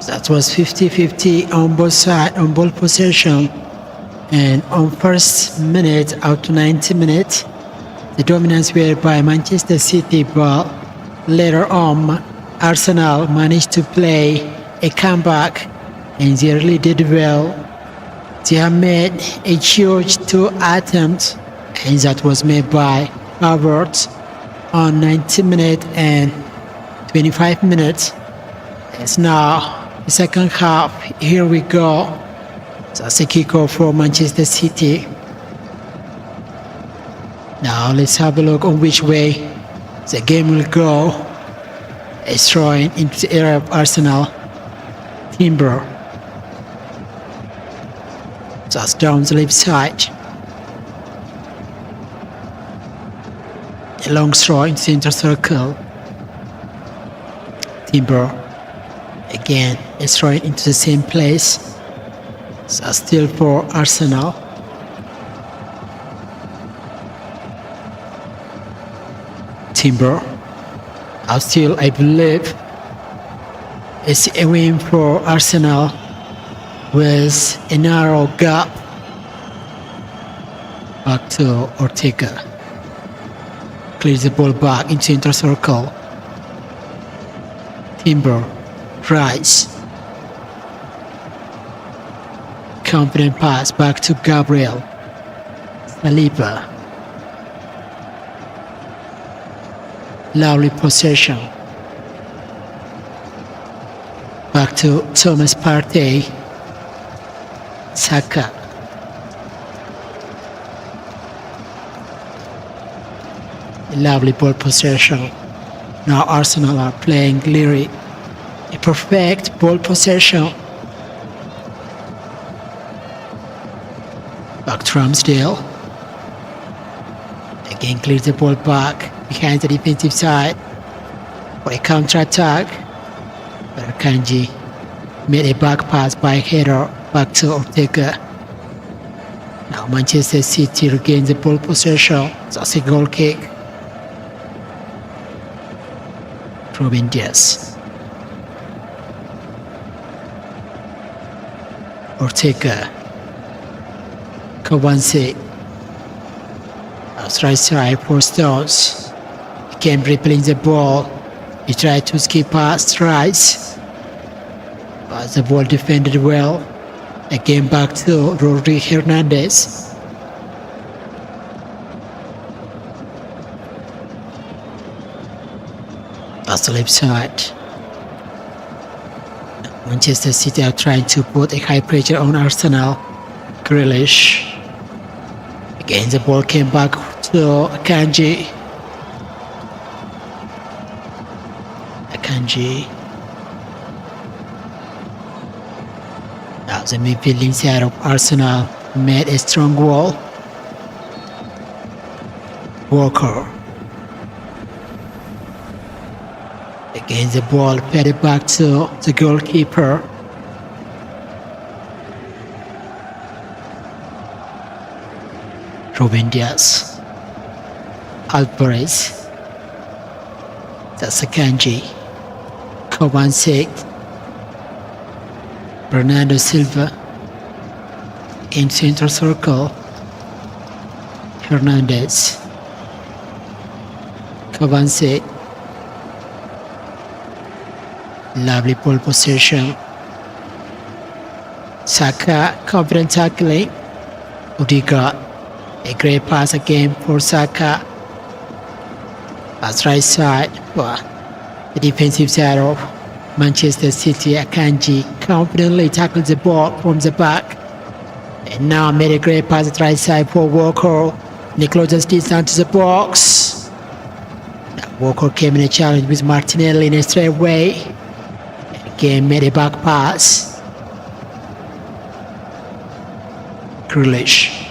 That was 50-50 on both sides, on ball possession. And on first minute out to 90 minutes, the dominance were by Manchester City, but later on, Arsenal managed to play a comeback and they really did well. They have made a huge 2 attempts, and that was made by Havertz on 90 minutes and 25 minutes. It's now the second half. Here we go. That's a kickoff for Manchester City. Now let's have a look on which way the game will go. It's throwing into the area of Arsenal. Timber. That's down the left side. A long throw in the center circle. Timber. Again, it's throwing into the same place. So still for Arsenal. Timber. Still, I believe it's a win for Arsenal with a narrow gap. Back to Ortega. Clears the ball back into center circle. Timber. Rice. Confident pass back to Gabriel. Saliba. Lovely possession. Back to Thomas Partey. Saka. Lovely ball possession. Now Arsenal are playing Leary. A perfect ball possession. Back to Ramsdale. Again clears the ball back behind the defensive side for a counter-attack. But Akanji made a back pass by header back to Ortega. Now Manchester City regains the ball possession. That's a goal kick. Ruben Diaz. Ortega. Kwanse. Right side for Stones. He came dribbling the ball. He tried to skip past Rice, but the ball defended well. Again back to Rodri Hernandez. That's the left side. Manchester City are trying to put a high pressure on Arsenal. Grealish. Again the ball came back to Akanji. Now the midfielding side of Arsenal made a strong wall. Walker. Again the ball fed back to the goalkeeper. Ruben Diaz. Alvarez. That's Akanji. Kwanse. Bernardo Silva. In center circle. Hernandez. Kwanse. Lovely ball possession. Saka, confident tackling. Odegaard. A great pass again for Saka. That's right side. Wow. The defensive side of Manchester City. Akanji confidently tackled the ball from the back. And now made a great pass at right side for Walker. And the closest distance to the box. Now Walker came in a challenge with Martinelli in a straight way. Again made a back pass. Grealish.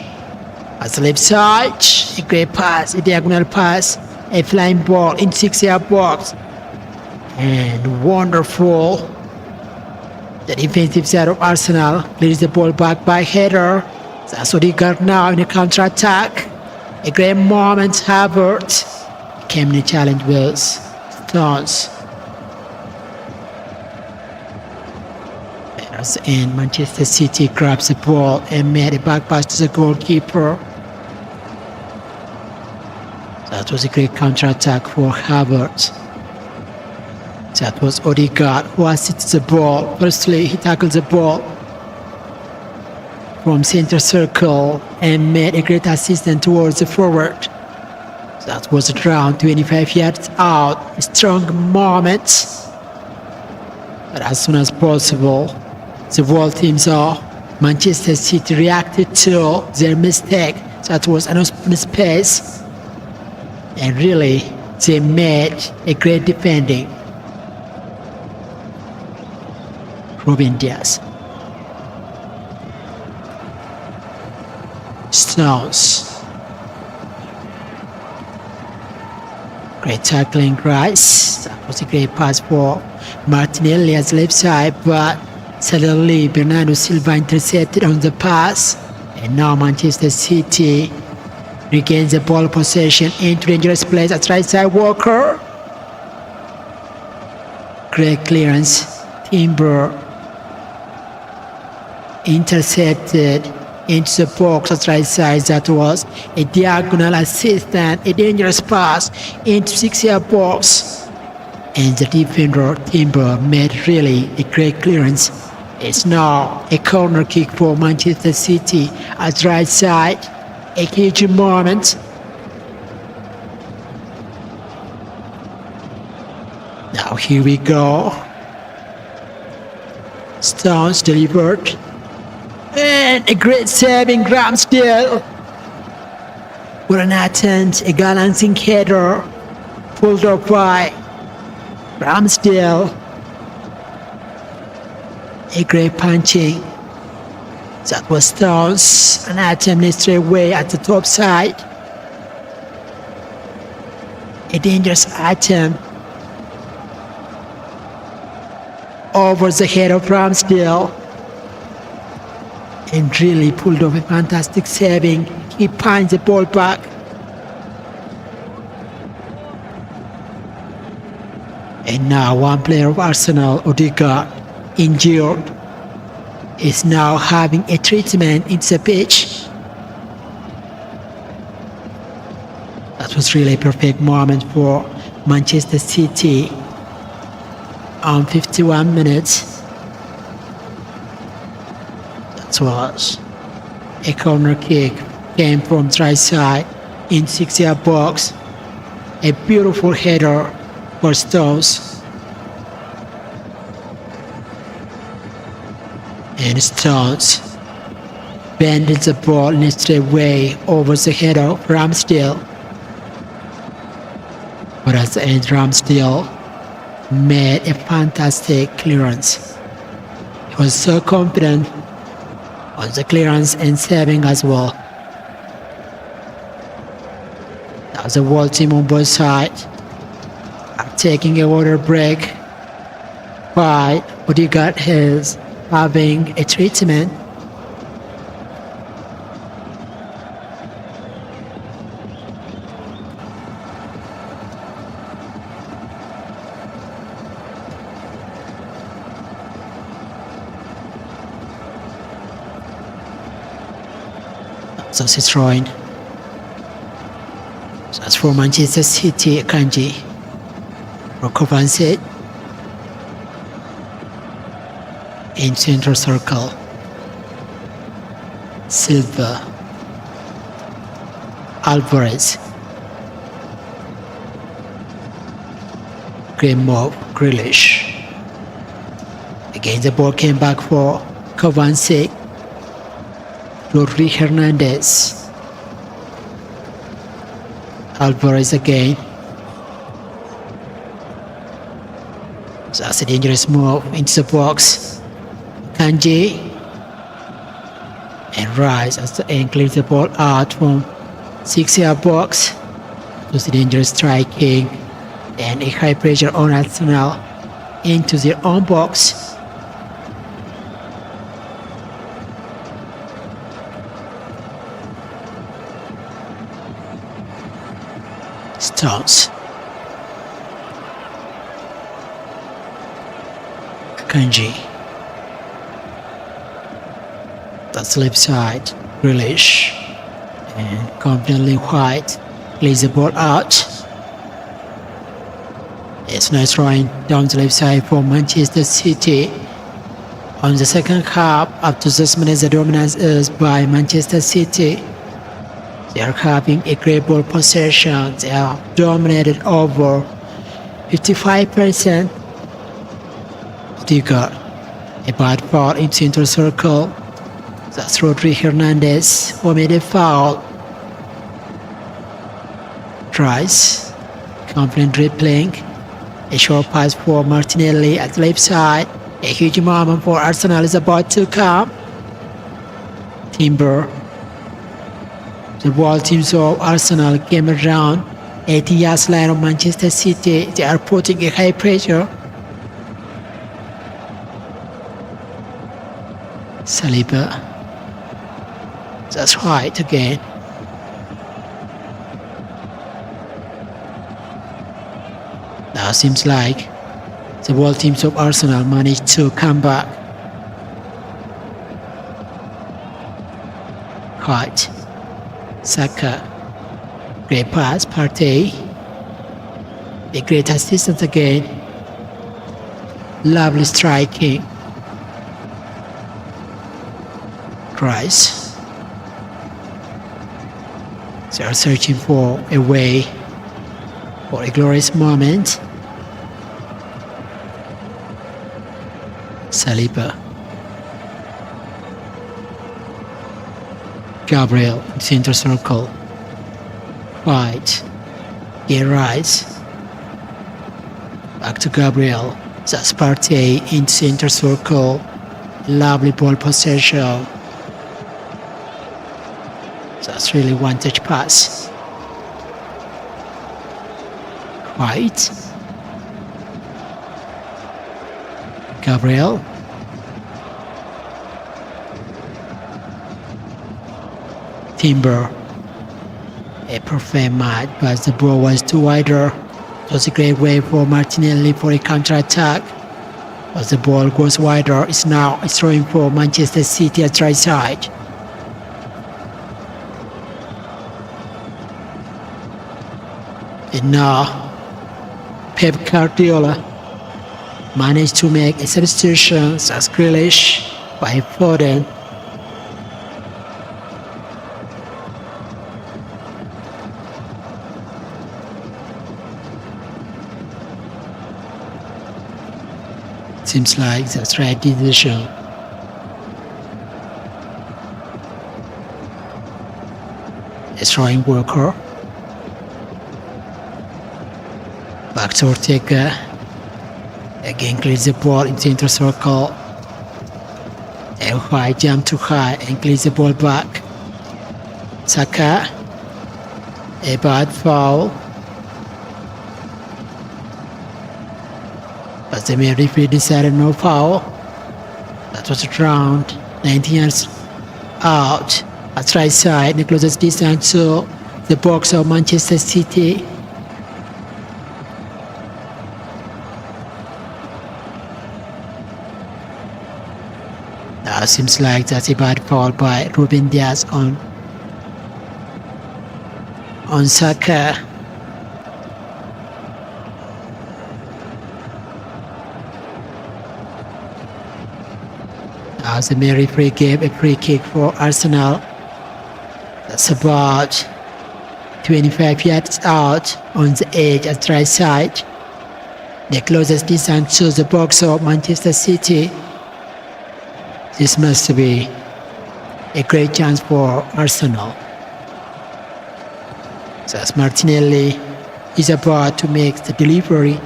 At the left side, a great pass, a diagonal pass, a flying ball in 6-yard box. And wonderful. The defensive side of Arsenal clears the ball back by header. That's Odegaard now in a counter-attack. A great moment, Havertz came in a challenge with Stones. As in, Manchester City grabs the ball and made a back pass to the goalkeeper. That was a great counter-attack for Havertz. That was Odegaard who assisted the ball. Firstly, he tackled the ball from center circle and made a great assistance towards the forward. That was around 25 yards out. A strong moment. But as soon as possible, the whole team saw Manchester City reacted to their mistake. That was an open space. And really, they made a great defending. Ruben Diaz. Stones. Great tackling, Rice. That was a great pass for Martinelli as left side, but suddenly Bernardo Silva intercepted on the pass. And now Manchester City regains the ball possession into dangerous place at right side. Walker. Great clearance. Timber intercepted into the box at right side. That was a diagonal assist and a dangerous pass into 6-yard box. And the defender Timber made really a great clearance. It's now a corner kick for Manchester City at right side. A huge moment. Now here we go. Stones delivered. And a great saving, Ramsdale. With an attempt, a balancing header. Pulled up by Ramsdale. A great punching. That was Stones. An attempt straight away at the top side. A dangerous attempt. Over the head of Ramsdale. And really pulled off a fantastic saving. He punched the ball back. And now one player of Arsenal, Odegaard, injured, is now having a treatment in the pitch. That was really a perfect moment for Manchester City. On 51 minutes. That was a corner kick. Came from the right side in 6-yard box. A beautiful header for Stones. And Stones bended the ball in a straight way over the head of Ramsdale. But at the end, Ramsdale made a fantastic clearance. He was so confident on the clearance and saving as well. That was the whole team on both sides taking a water break. But Odegaard is having a treatment. So it's throwing. So that's for Manchester City. Kanji recovers it in center circle. Silva, Alvarez, great move, Grealish. Again, the ball came back for Kovacic. Rodri Hernandez. Alvarez again. So that's a dangerous move into the box. Kanji. And Rice as the end clears the ball out from 6-yard box. It was a dangerous striking and a high pressure on Arsenal into their own box. Stones. Kanji. That's left side. Grealish. And confidently White plays the ball out. It's nice running down the left side for Manchester City. On the second half, up to 6 minutes, the dominance is by Manchester City. They are having a great ball possession. They are dominated over 55%. They got a bad foul in center circle. That's Rodri Hernandez who made a foul. Tries. Confident dribbling. A short pass for Martinelli at the left side. A huge moment for Arsenal is about to come. Timber. The ball teams of Arsenal came around 80 yards line of Manchester City. They are putting a high pressure. Saliba. That's right again. Now seems like the ball teams of Arsenal managed to come back. White. Saka. Great pass, Partey. A great assistance again. Lovely striking. Rice. They are searching for a way, for a glorious moment. Saliba. Gabriel in center circle. White. Rice. Back to Gabriel. That's Partey in center circle. Lovely ball possession. That's really one touch pass. White. Gabriel. Timber. A perfect match, but the ball was too wider. It was a great way for Martinelli for a counter-attack. As the ball goes wider, it's throwing for Manchester City at right side. And now, Pep Guardiola managed to make a substitution as Grealish by Foden. Seems like that's the right decision. A throwing worker. Back to Ortega. Again clears the ball in center circle. And White jump too high and clears the ball back. Saka. A bad foul. But the main referee decided no foul. That was around 19 yards out. At right side, the closest distance to the box of Manchester City. Now it seems like that's a bad foul by Ruben Diaz on Saka. As the main referee gave a free kick for Arsenal. That's about 25 yards out on the edge at right side. The closest distance to the box of Manchester City. This must be a great chance for Arsenal. So as Martinelli is about to make the delivery.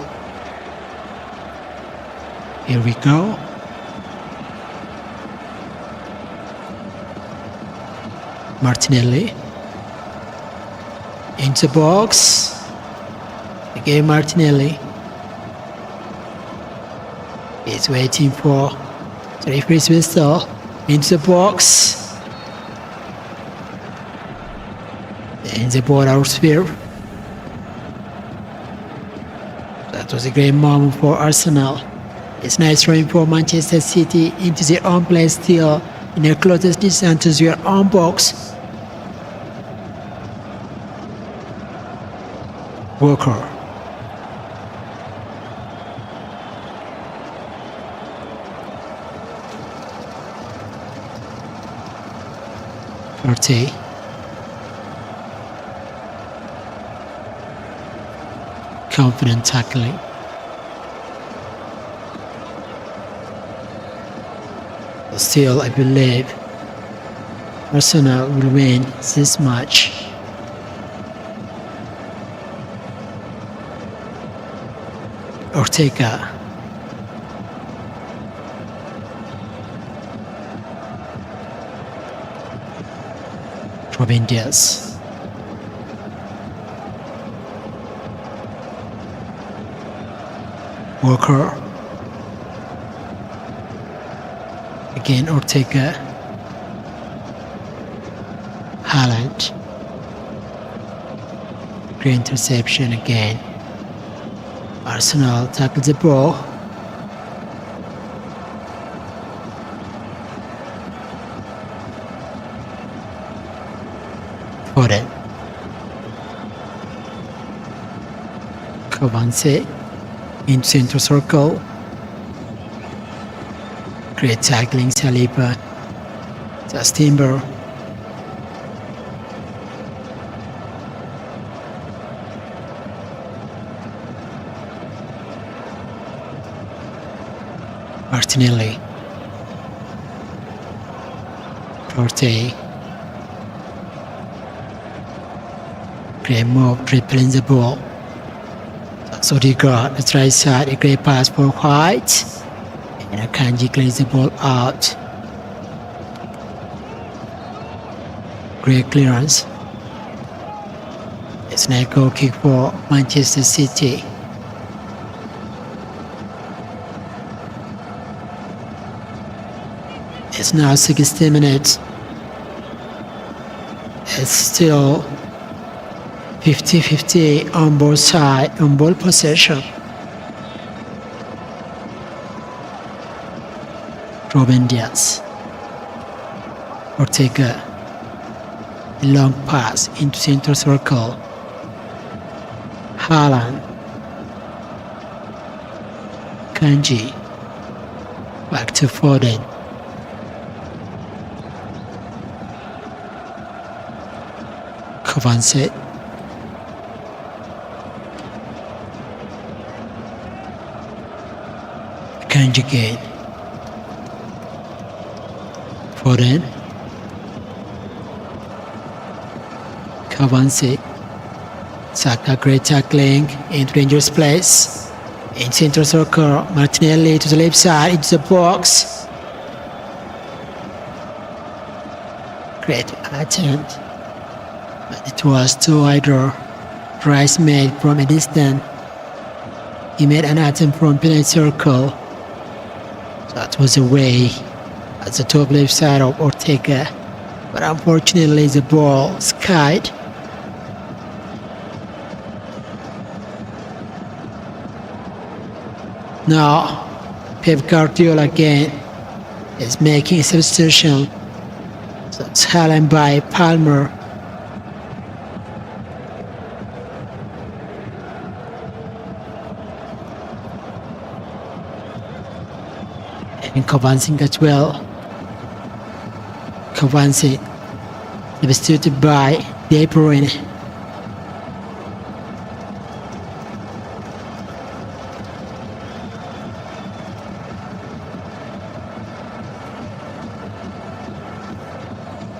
Here we go. Martinelli into the box. Again Martinelli is waiting for the referee's whistle. Into the box. And the ball out sphere. That was a great moment for Arsenal. It's nice throwing for Manchester City into their own play still. in the closest distance to your own box. Walker. Forte. Confident tackling. Still, I believe Arsenal will win this match. Ortega. Robin Diaz. Walker. Again Ortega. Haaland. Great interception again. Arsenal tackles the ball. Foden. Cavance in center circle. Great tackling Saliba. Just Timber. Martinelli. Forte. Great move, dribbling the ball. So they got the right side, a great pass for White. And Akanji clears the ball out. Great clearance. It's now a goal kick for Manchester City. It's now 60 minutes. It's still 50-50 on both sides, on ball possession. Robin Diaz. Ortega. A long pass into center circle. Haaland. Kanji. Back to Foden. Cavance. Kanji again. Foden. Cavance. Saka great tackling in dangerous place. In center circle, Martinelli to the left side into the box. Great attempt. But it was too either. Rice made from a distance. He made an attempt from penalty circle. That was away at the top left side of Ortega. But unfortunately the ball skied. Now Pep Guardiola again is making a substitution. So it's Haaland by Palmer. And Cavance as well. Cavance substituted by De Bruyne.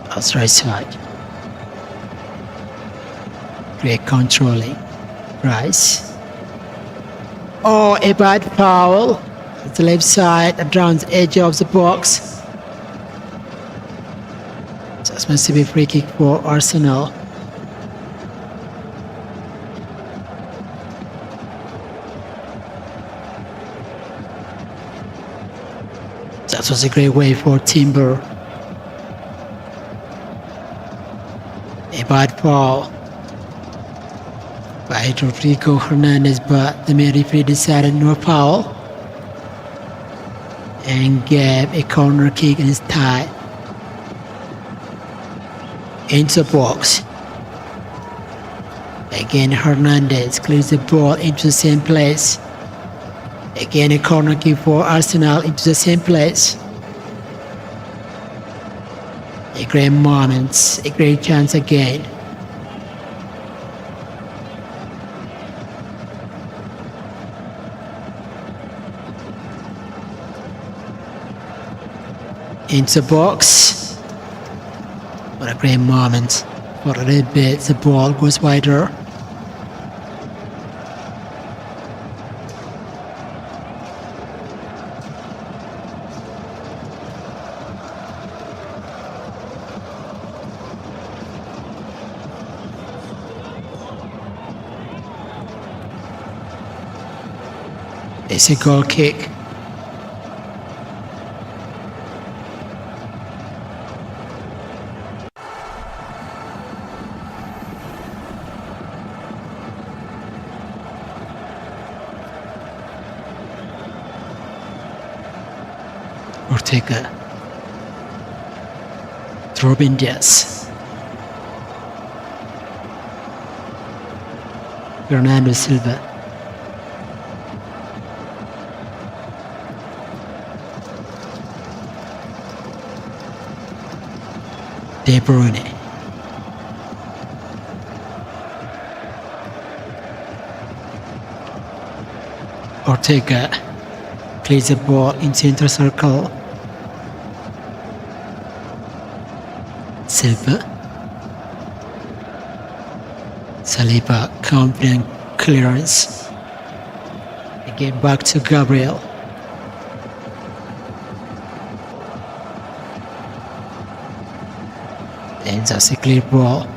That's right side. Great controlling. Rice. Oh, a bad foul. At the left side, around the edge of the box. Just must be a free kick for Arsenal. That was a great way for Timber. A bad foul by Rodrigo Hernandez, but the referee decided no foul and gave a corner kick instead. into box. Again, Hernandez clears the ball into the same place. Again, a corner kick for Arsenal into the same place. A great moment, a great chance again. Into box. What a great moment. For a little bit, the ball goes wider. It's a goal kick. Ortega, Robin Diaz, Bernardo Silva, De Bruyne, Ortega plays the ball in center circle. Silva, Saliba, confident clearance. Again back to Gabriel. And that's a clear ball.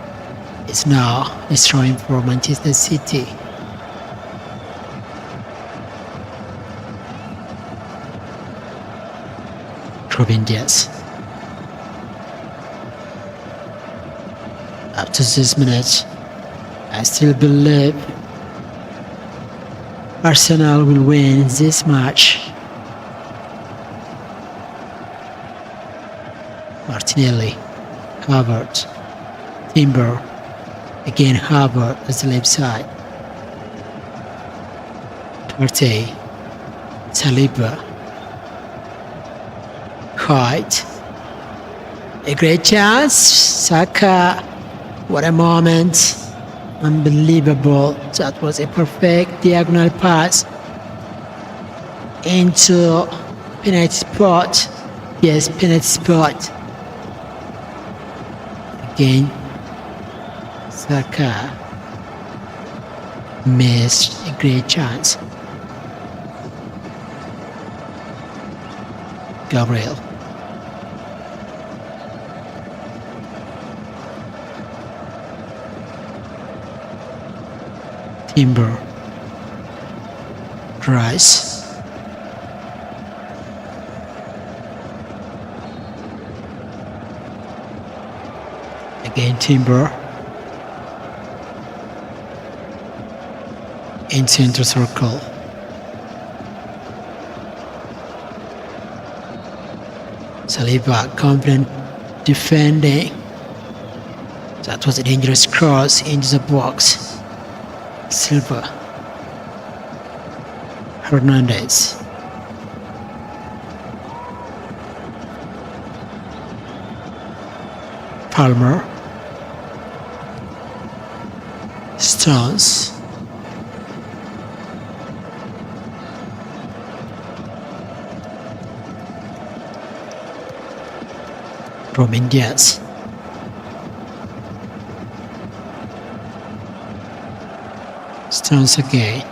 It's now destroying for Manchester City. Robin Diaz. After 6 minutes, I still believe Arsenal will win this match. Martinelli, Havertz, Timber, again Havertz at the left side. Partey, Saliba, White, a great chance, Saka. What a moment. Unbelievable. That was a perfect diagonal pass into penalty spot. Yes, penalty spot. Again, Saka missed a great chance. Gabriel. Timber, Rice, again Timber, in center circle. Saliba, confident defending. That was a dangerous cross into the box. Silva, Hernandez, Palmer, Stones, Robin Diaz, Stones again.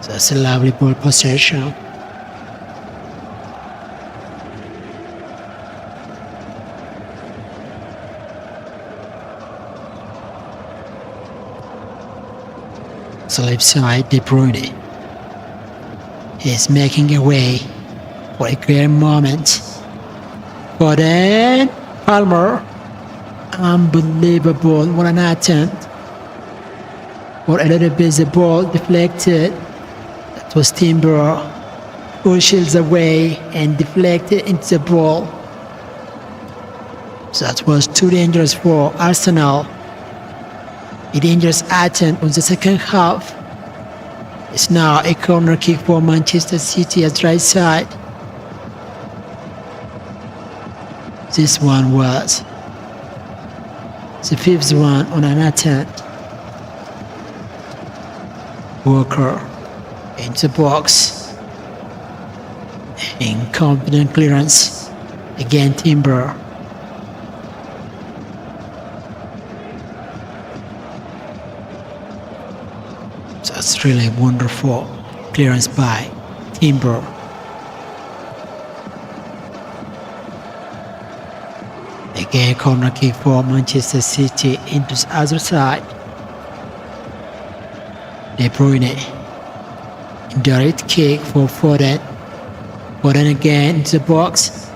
That's a lovely ball possession. The left side, De Bruyne. He's making a way for a great moment. But then Palmer. Unbelievable. What an attempt. For a little bit the ball deflected. That was Timber who shields away and deflected into the ball. That was too dangerous for Arsenal. A dangerous attempt on the second half. It's now a corner kick for Manchester City at right side. This one was the fifth one on an attempt. Walker into the box. Incompetent clearance. Again Timber. That's really wonderful clearance by Timber. Again, corner kick for Manchester City into the other side. De Bruyne. Direct kick for Foden. Foden again into the box.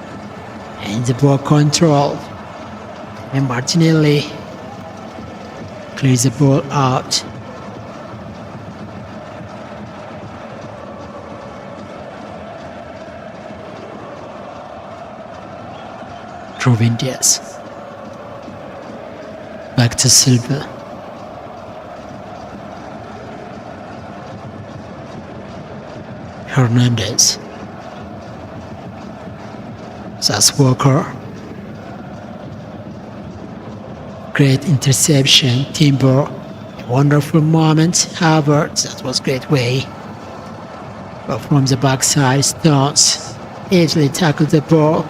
And the ball control. And Martinelli clears the ball out. Diaz. Back to Silva. Hernandez. That's Walker. Great interception. Timber. Wonderful moment. Harvard. That was great way. But from the backside, Stones easily tackled the ball.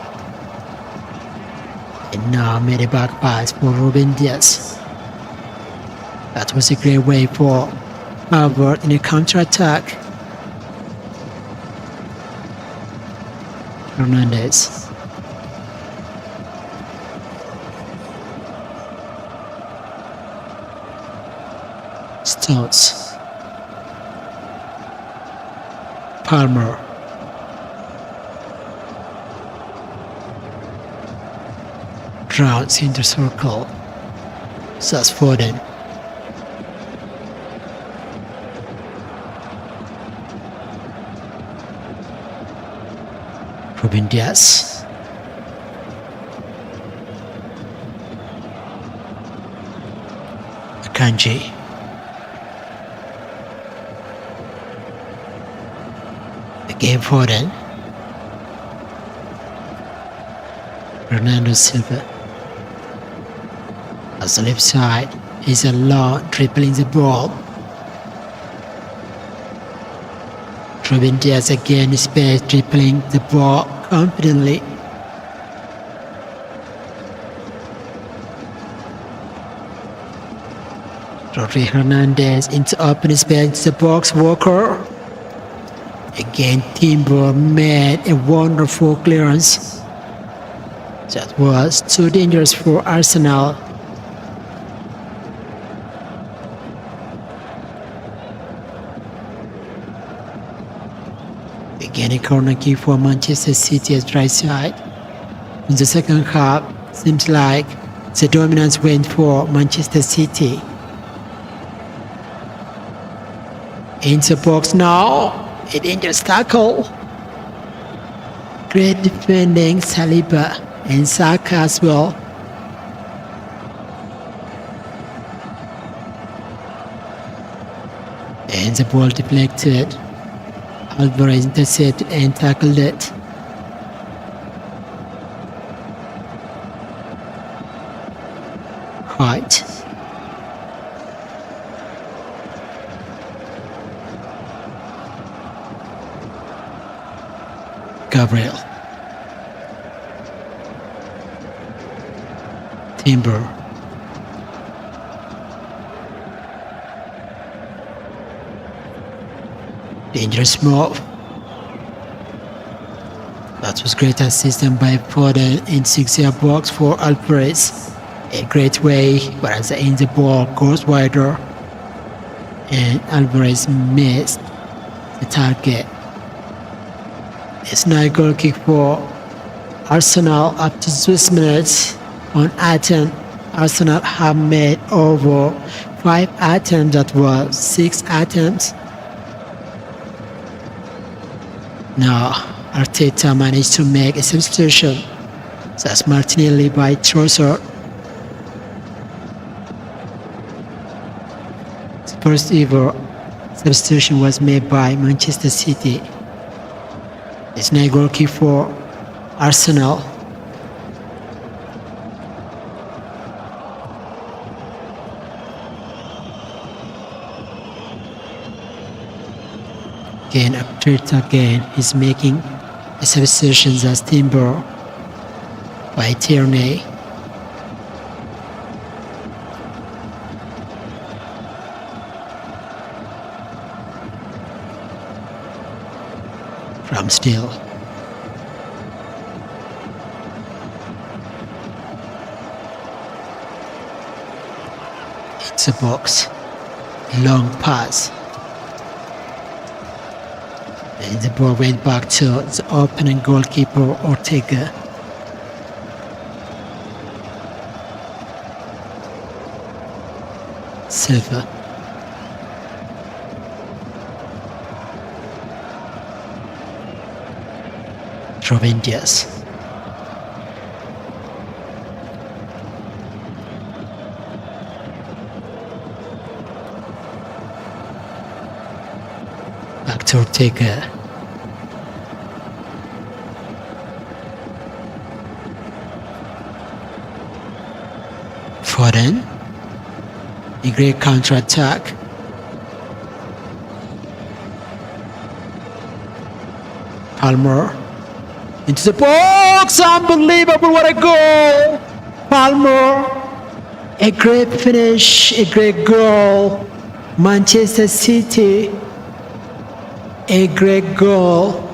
And now made a back pass for Ruben Diaz. That was a great way for Harvard in a counter-attack. Hernandez. Stones. Palmer. Rounds in the circle. That's Foden. Ruben Diaz. Akanji. Again Foden. Bernardo Silva. As the left side is a long dribbling the ball. Ruben Diaz again is space dribbling the ball confidently. Rodri Hernandez into open space the box. Walker. Again Timber made a wonderful clearance. That was too dangerous for Arsenal. Again a corner kick for Manchester City at right side. In the second half, seems like the dominance went for Manchester City. Into the box now. A dangerous tackle. Great defending Saliba and Saka as well. And the ball deflected. Alvarez intercepted and tackled it. White. Gabriel. Timber. Dangerous move. That was great assistance by Foden in 6-yard box for Alvarez. A great way, but as the end the ball goes wider and Alvarez missed the target. It's now a goal kick for Arsenal up to 6 minutes. On attempt, Arsenal have made over 5 attempts, that was 6 attempts. Now Arteta managed to make a substitution. That's Martinelli by Trossard. The first ever substitution was made by Manchester City. It's now goal kick for Arsenal. Again, Arteta again is making a substitution as Timber by Tierney. Ramsdale. It's a box. Long pass. And the ball went back to the opening goalkeeper Ortega. Silva. Ruben Dias. Back to Ortega. Foden. A great counter-attack. Palmer. Into the box! Unbelievable! What a goal! Palmer. A great finish. A great goal. Manchester City. A great goal.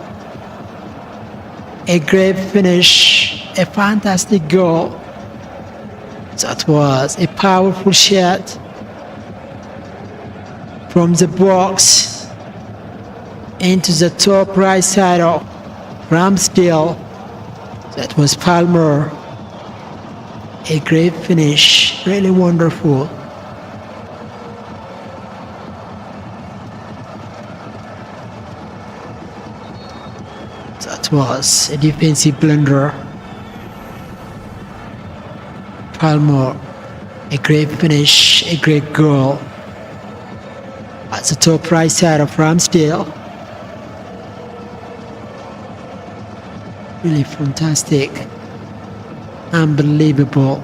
A great finish. A fantastic goal. That was a powerful shot from the box into the top right side of Ramsdale. That was Palmer. A great finish, really wonderful. That was a defensive blunder. Palmer, a great finish, a great goal. At the top right side of Ramsdale. Really fantastic. Unbelievable.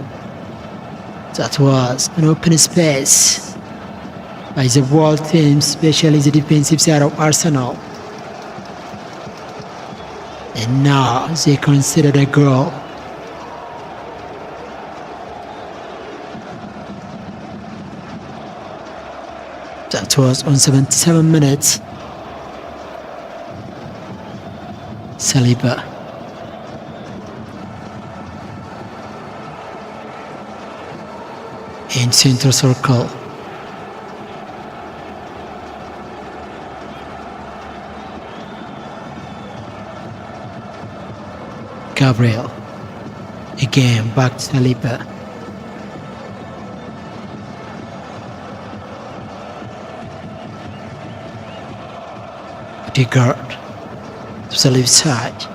That was an open space by the world team, especially the defensive side of Arsenal. And now they considered a goal. That was on 77 minutes. Saliba. In center circle. Gabriel. Again, back to Saliba. Odegaard to the left side.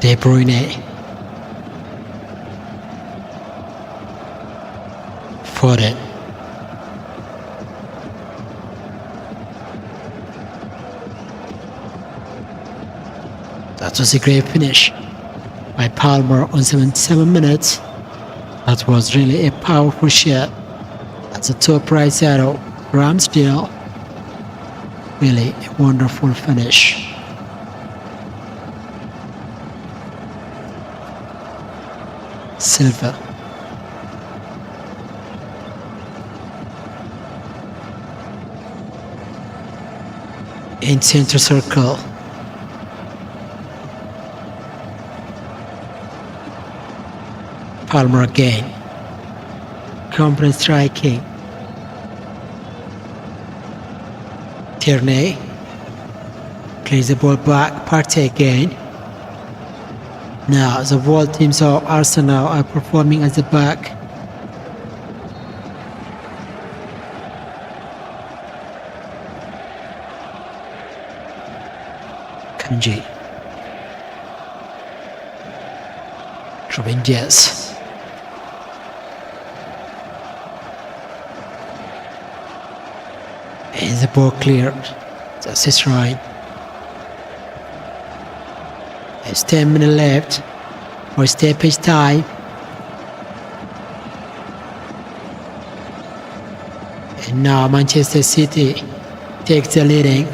De Bruyne. Foden. That was a great finish by Palmer on 77 minutes. That was really a powerful shot at the top right side of Ramsdale. Really a wonderful finish. Silva. In center circle. Palmer again. Confident striking. Tierney. Plays the ball back. Partey again. Now the world teams of Arsenal are performing at the back. Kanji. Robin Diaz. And the ball cleared. That's his right. There's 10 minutes left for stoppage time. And now Manchester City takes the leading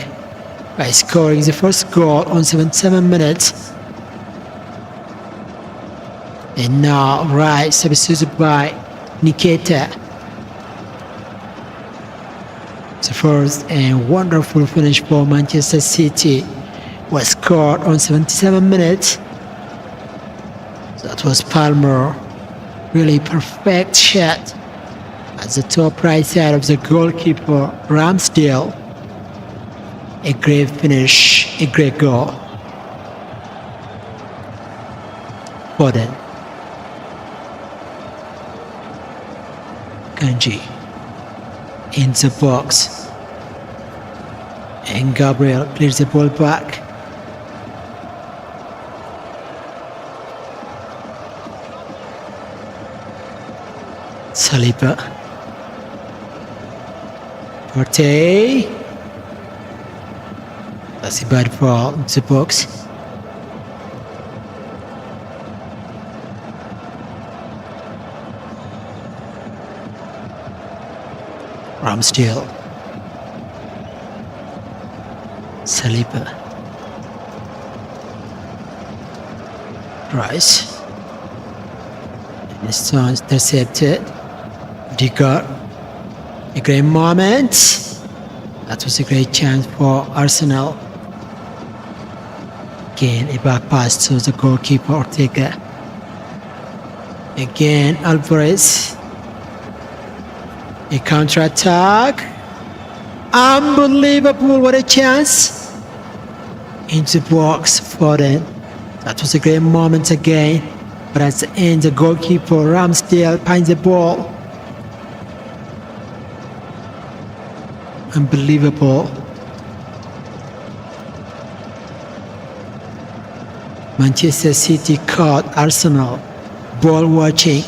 by scoring the first goal on 77 minutes. And now Rice substituted by Nikita. The first and wonderful finish for Manchester City was scored on 77 minutes. That was Palmer. Really perfect shot at the top right side of the goalkeeper Ramsdale. A great finish, a great goal. Foden. Kanji in the box, and Gabriel clears the ball back. Saliba. Partey. That's a bad ball in the box. Ramsdale. Saliba. Rice. And this one intercepted. Digger. A great moment. That was a great chance for Arsenal. Again, a back pass to the goalkeeper Ortega. Again, Alvarez. A counter-attack. Unbelievable, what a chance. Into box, Foden. That was a great moment again. But at the end, the goalkeeper Ramsdale finds the ball. Unbelievable. Manchester City caught Arsenal ball watching.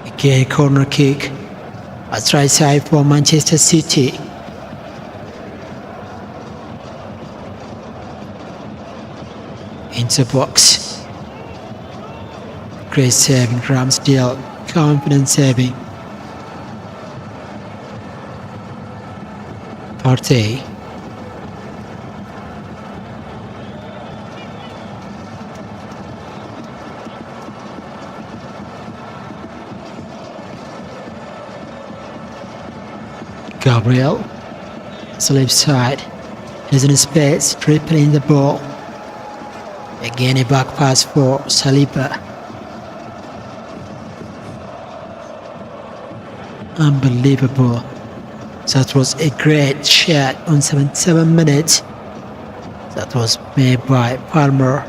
Again, corner kick at right side for Manchester City. Into box. Great saving, Ramsdale. Confident saving. Partey. Gabriel. It's the left side. He's in space, dribbling the ball. Again, a back pass for Saliba. Unbelievable. That was a great shot on 77 minutes. That was made by Palmer.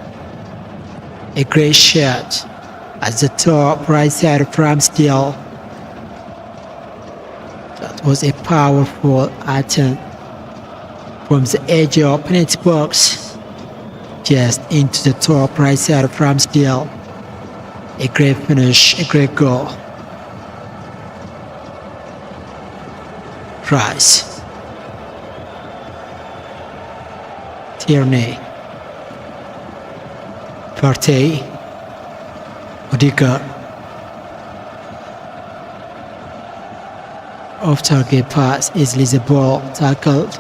A great shot at the top right side of Ramsdale. That was a powerful attempt from the edge of penalty box just into the top right side of Ramsdale. A great finish, a great goal. Rice. Tierney. Partey. Odegaard. Off target pass, easily the ball tackled.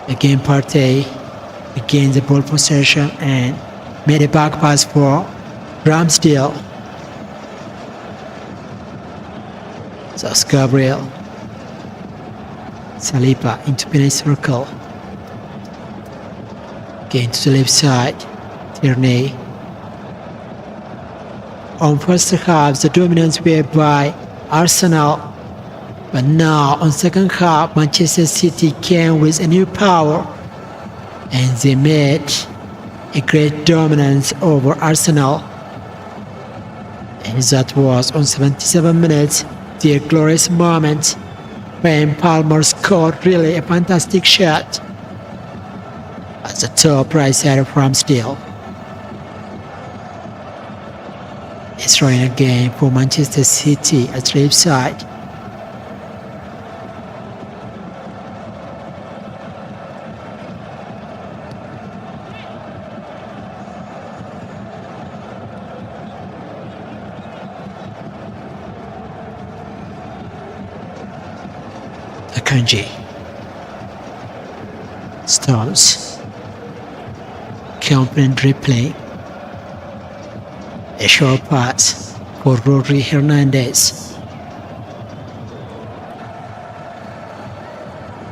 Again Partey regains the ball possession and made a back pass for Ramsdale. That's Gabriel. Saliba into penalty circle. Again to the left side. Tierney. On first half, the dominance were by Arsenal. But now, on second half, Manchester City came with a new power. And they made a great dominance over Arsenal. And that was on 77 minutes. the glorious moment when Palmer scored really a fantastic shot at the top right side of Ramsdale. It's running again for Manchester City at left side. Akanji Stones, confident replay, a short pass for Rodri Hernandez,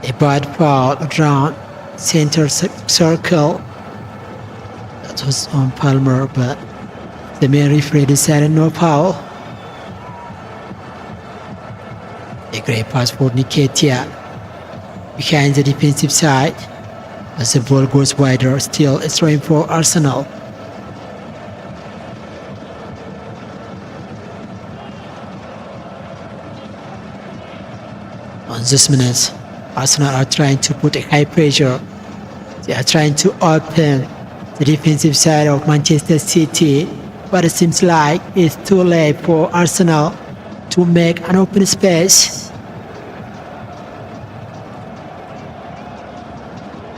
a bad foul around center circle. That was on Palmer, but the main referee decided no foul. A great pass for Nketiah behind the defensive side as the ball goes wider. Still it's throwing for Arsenal. On this minute, Arsenal are trying to put a high pressure. They are trying to open the defensive side of Manchester City, but it seems like it's too late for Arsenal to make an open space.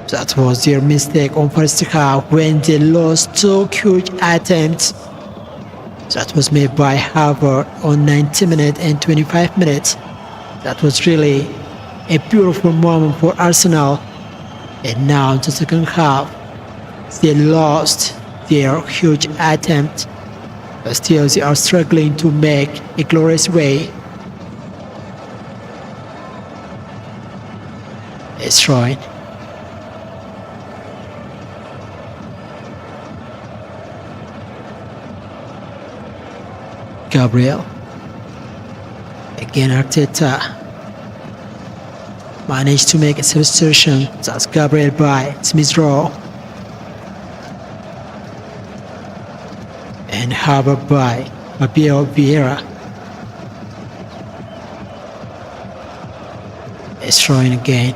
That was their mistake on first half when they lost two huge attempts. That was made by Harvard on 90 minutes and 25 minutes. That was really a beautiful moment for Arsenal. And now in the second half, they lost their huge attempt. But still they are struggling to make a glorious way. It's right. Gabriel. Again Arteta managed to make a substitution. That's Gabriel by Smith Rowe. And Harvard by Fabio Vieira. It's throwing again.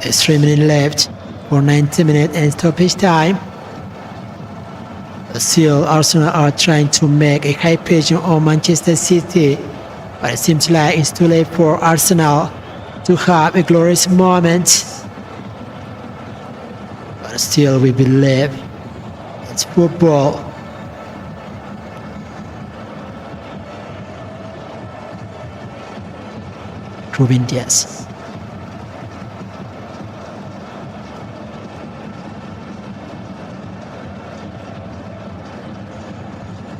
There's 3 minutes left for 90 minutes and stoppage time. Still, Arsenal are trying to make a high pressure on Manchester City, but it seems like it's too late for Arsenal to have a glorious moment. But still, we believe it's football. Ruben Diaz.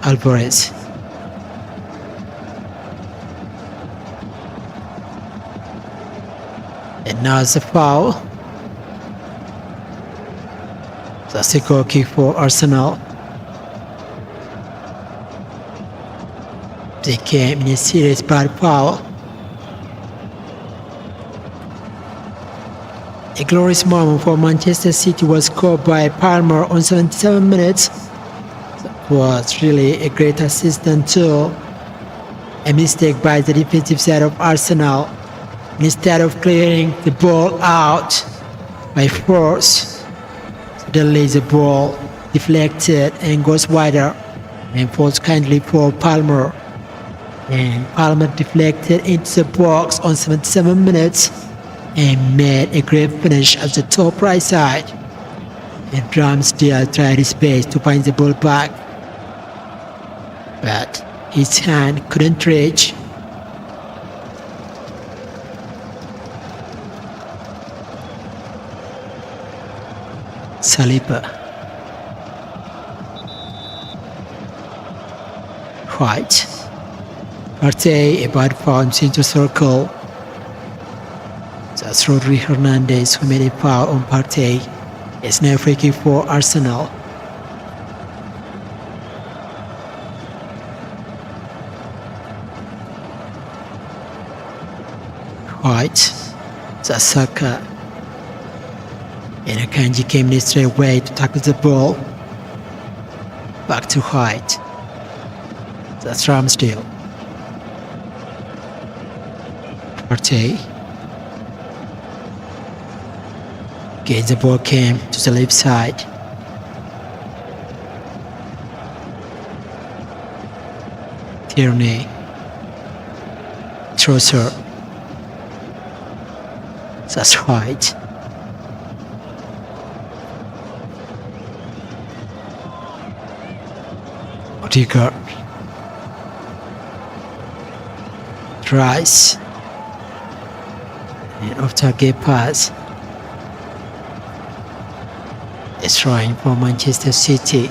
Alvarez. And now it's a foul. That's a goal kick for Arsenal. They came in a serious bad foul. A glorious moment for Manchester City was scored by Palmer on 77 minutes. Was really a great assistant to a mistake by the defensive side of Arsenal. Instead of clearing the ball out by force, suddenly the ball deflected and goes wider and falls kindly for Palmer. And Palmer deflected into the box on 77 minutes and made a great finish at the top right side. And Ramsdale tried his best to find the ball back, but his hand couldn't reach. Saliba. White. Partey, a bad foul in center circle. That's Rodri Hernandez who made a foul on Partey. It's now free kick for Arsenal. White, Saka, and Akanji came in straight away to tackle the ball. Back to White. That's Ramsdale. Partey. Again, the ball came to the left side. Tierney. Trossard. That's right. Odegaard. Rice. And off-target pass. It's trying for Manchester City.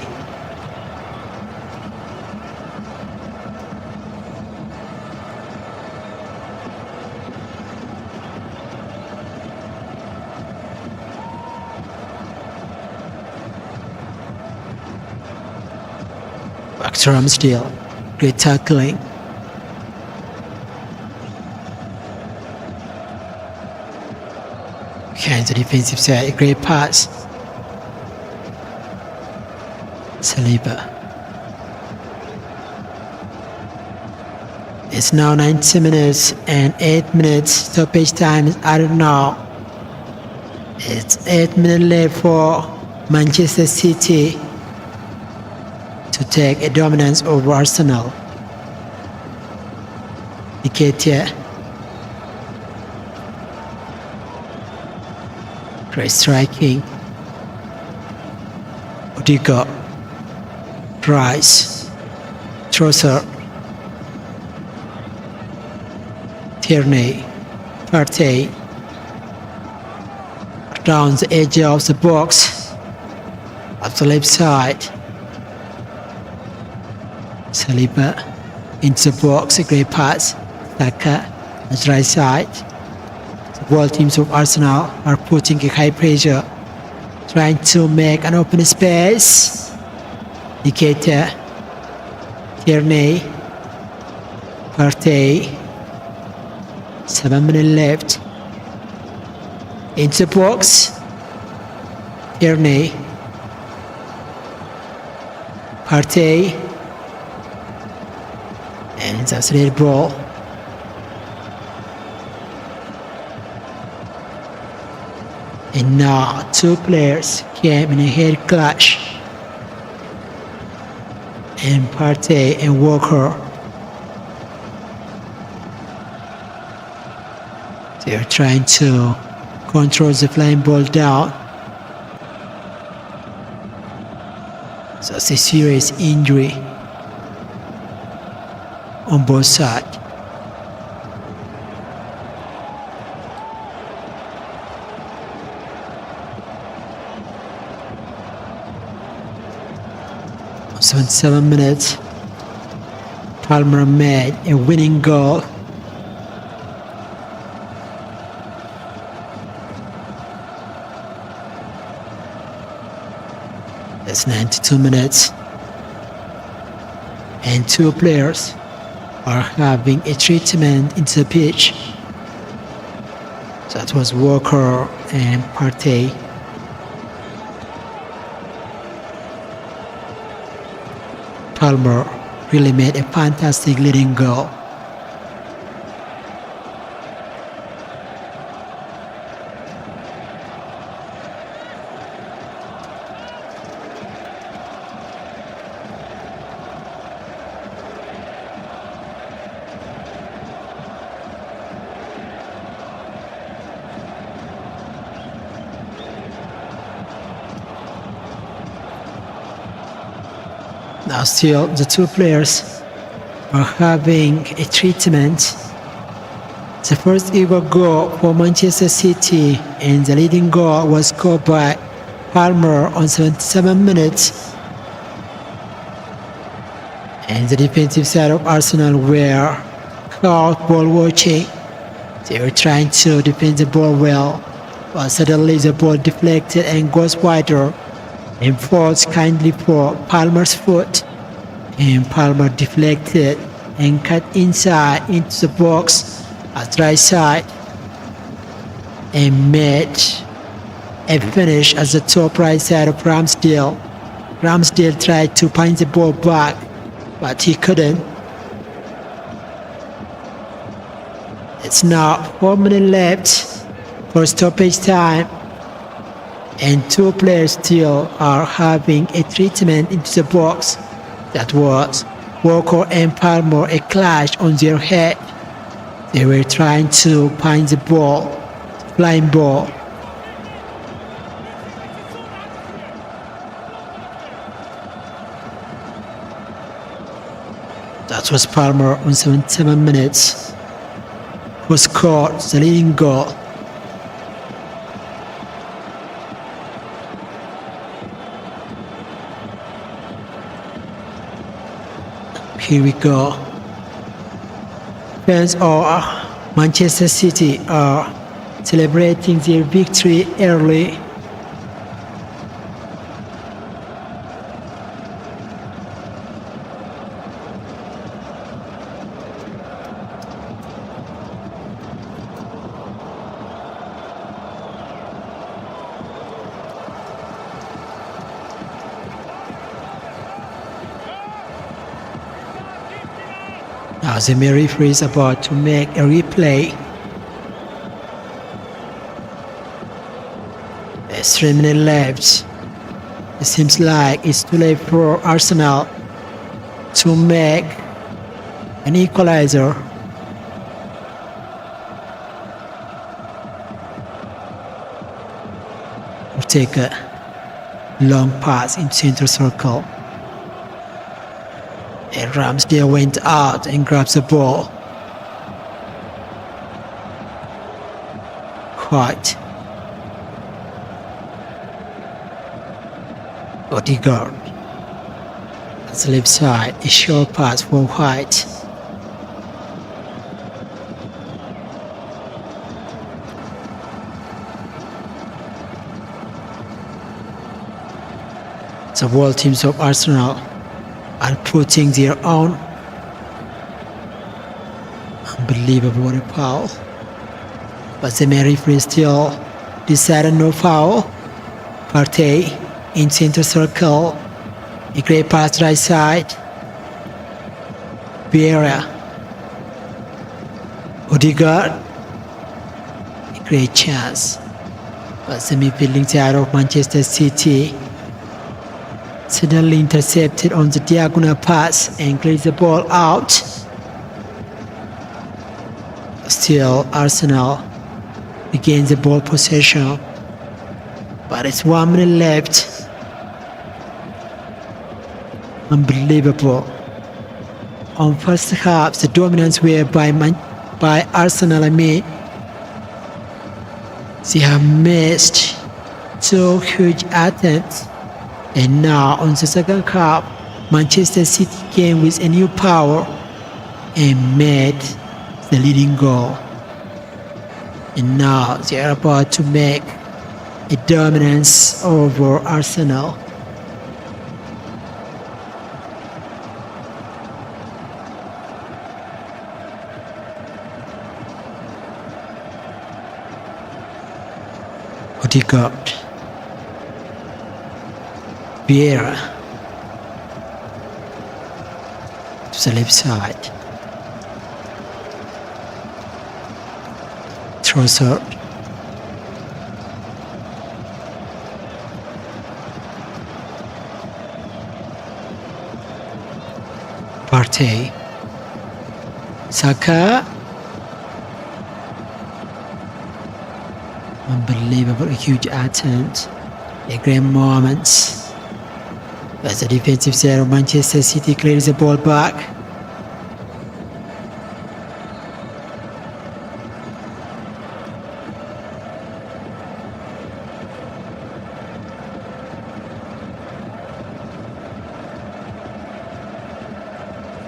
Back to Ramsdale. Great tackling. Behind the defensive side, a great pass. Saliba. It's now 90 minutes and 8 minutes. Stoppage time is I don't know. It's 8 minutes left for Manchester City to take a dominance over Arsenal. Nketiah. Great striking. Odegaard. Rice. Trossard. Tierney. Partey. Down the edge of the box. Up the left side. Saliba. Into the box. A great pass. Saka. On the right side. The ball teams of Arsenal are putting a high pressure, trying to make an open space. Nketiah. Tierney. Partey. 7 minutes left. Into the box. Tierney. Partey. And that's the ball. And now two players came in a head clash. And Partey and Walker. They are trying to control the flying ball down. So it's a serious injury on both sides. So in 7 minutes, Palmer made a winning goal. That's 92 minutes. And two players are having a treatment into the pitch. So that was Walker and Partey. Palmer really made a fantastic leading goal. Now still the two players are having a treatment. The first ever goal for Manchester City and the leading goal was scored by Palmer on 77 minutes. And the defensive side of Arsenal were caught ball watching. They were trying to defend the ball well, but suddenly the ball deflected and goes wider and falls kindly for Palmer's foot. And Palmer deflected and cut inside into the box at right side and made a finish at the top right side of Ramsdale. Ramsdale tried to punch the ball back, but he couldn't. It's now 4 minutes left for stoppage time, and two players still are having a treatment into the box. That was Walker and Palmer, a clash on their head. They were trying to find the ball, flying ball. That was Palmer on 77 minutes, who scored the leading goal. Here we go. Fans of Manchester City are celebrating their victory early. Now the referee is about to make a replay. There's 3 minutes left. It seems like it's too late for Arsenal to make an equalizer. Or take a long pass in center circle. And Ramsdale went out and grabs the ball. White. Odegaard. That's the left side. A short pass for White. The world teams of Arsenal are putting their own. Unbelievable, what a foul. But the referee still decided no foul. Partey in center circle. A great pass right side. Vieira. Odegaard. A great chance. But the midfielding side of Manchester City suddenly intercepted on the diagonal pass and clears the ball out. Still, Arsenal regains the ball possession, but it's 1 minute left. Unbelievable. On first half, the dominance were by Arsenal. They have missed two huge attempts. And now on the second half, Manchester City came with a new power and made the leading goal. And now they are about to make a dominance over Arsenal. Odegaard. Vieira to the left side. Trossard. Partey. Saka. Unbelievable, a huge attempt. A great moment. As the defensive side of Manchester City clears the ball back.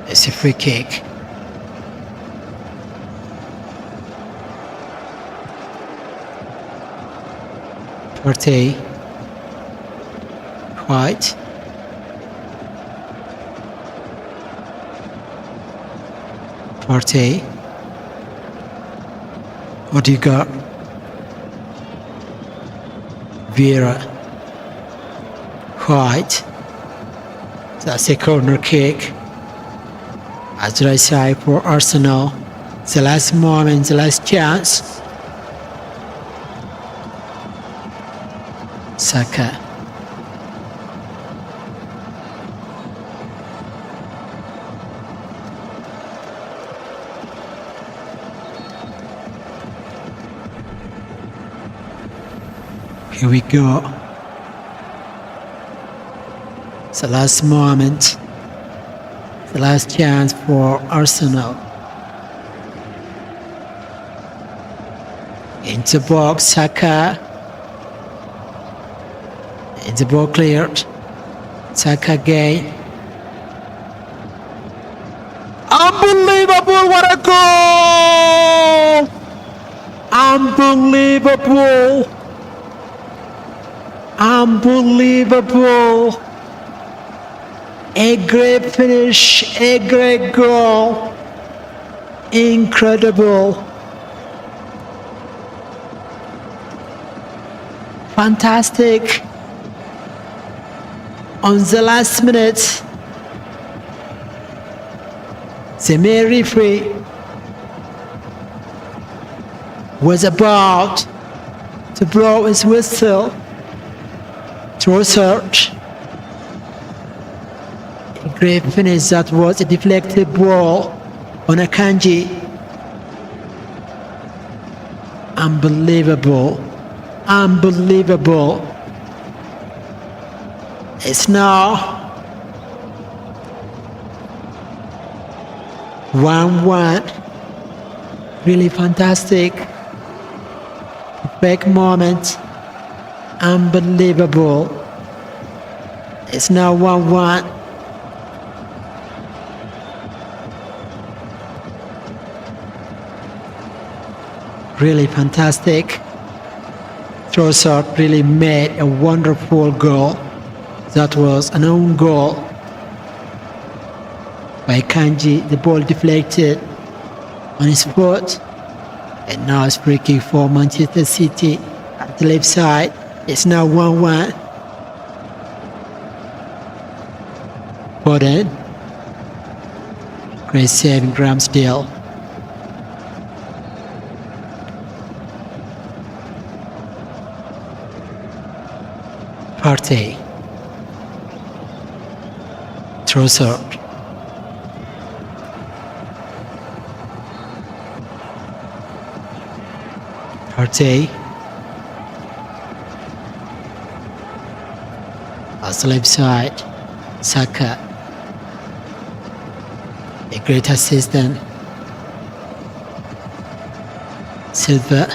It's a free kick. Partey. White. Partey. Odegaard. Vieira. White. That's a corner kick. As right side for Arsenal. The last moment, the last chance. Saka. Here we go. The last moment, the last chance for Arsenal. Into box, Saka. And the ball cleared. Saka again. Unbelievable! What a goal! Unbelievable! Unbelievable! A great finish, a great goal. Incredible. Fantastic. On the last minute, the main referee was about to blow his whistle to research. A great finish that was a deflected ball on Akanji. Unbelievable. Unbelievable. It's now 1-1. Really fantastic. Perfect moment. Unbelievable. It's now 1-1. Really fantastic. Trossard really made a wonderful goal. That was an own goal by Kanji. The ball deflected on his foot. And now it's free kick for Manchester City at the left side. It's now 1-1. Foden. Great save in Ramsdale. Partey. Trossard. Partey. On the left side, Saka. A great assistant. Silva.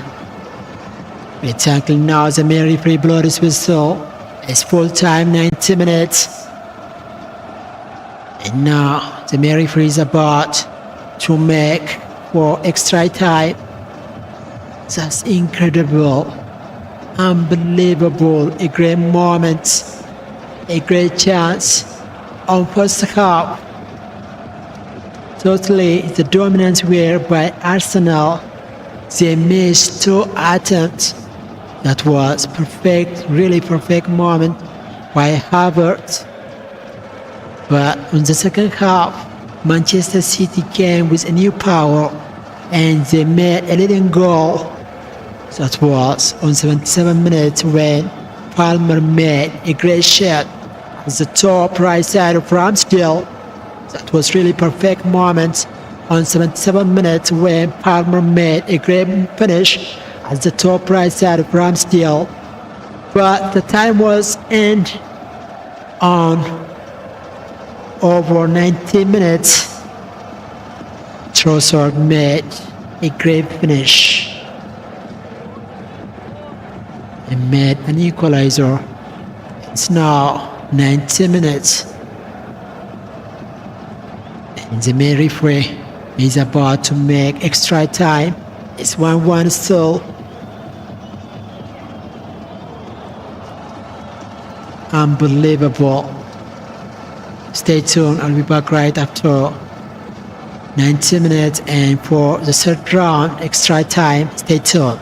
Great tackle now. The main referee blows his whistle. It's full time, 90 minutes. And now the main referee is about to make for extra time. That's incredible. Unbelievable. A great moment. A great chance on first half. Totally the dominance were by Arsenal. They missed 2 attempts. That was perfect, really perfect moment by Havertz. But on the second half, Manchester City came with a new power and they made a leading goal. That was on 77 minutes when Palmer made a great shot at the top right side of Ramsdale. That was really perfect moment on 77 minutes when Palmer made a great finish at the top right side of Ramsdale. But the time was end on over 90 minutes. Trossard made a great finish and made an equalizer. It's now 90 minutes. And the main referee is about to make extra time. It's 1-1 still. Unbelievable. Stay tuned. I'll be back right after 90 minutes and for the third round extra time. Stay tuned.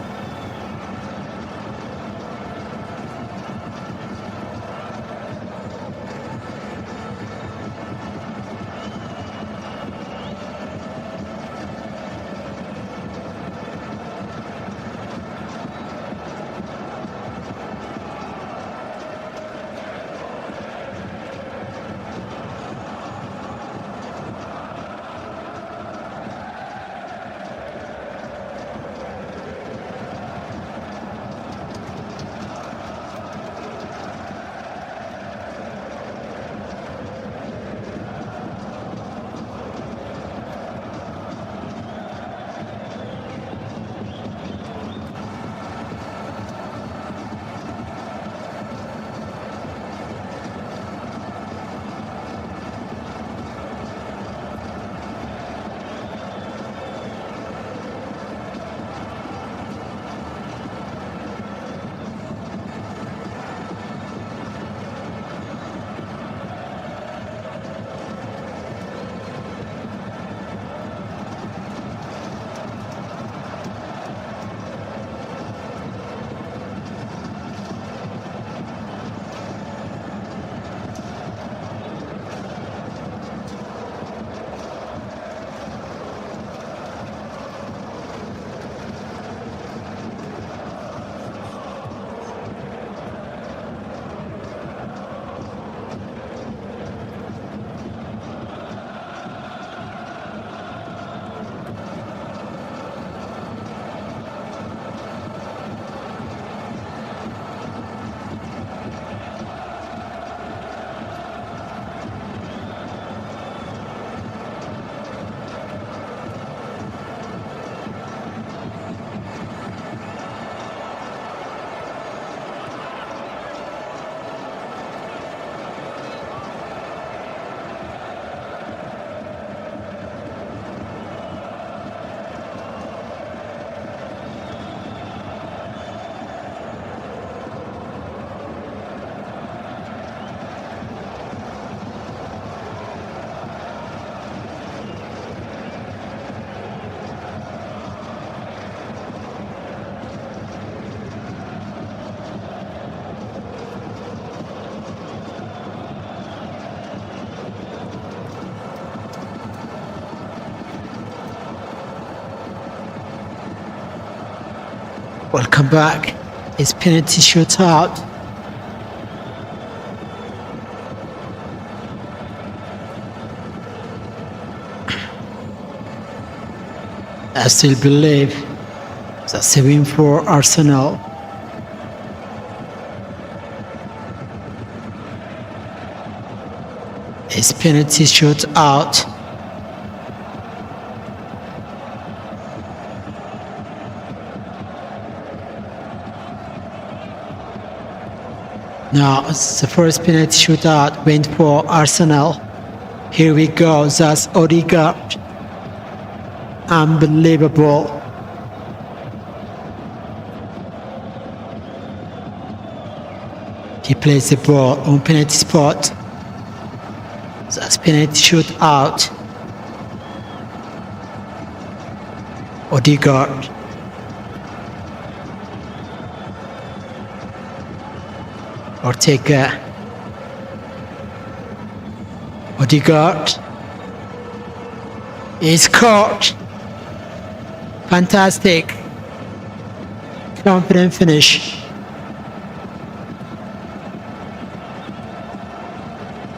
Welcome back. It's penalty shootout. I still believe that's a win for Arsenal. It's penalty shootout. Now, the first penalty shootout went for Arsenal. Here we go, that's Odegaard. Unbelievable. He plays the ball on penalty spot. That's penalty shootout. Odegaard. Ortega. Odegaard. He scored. Fantastic. Confident finish.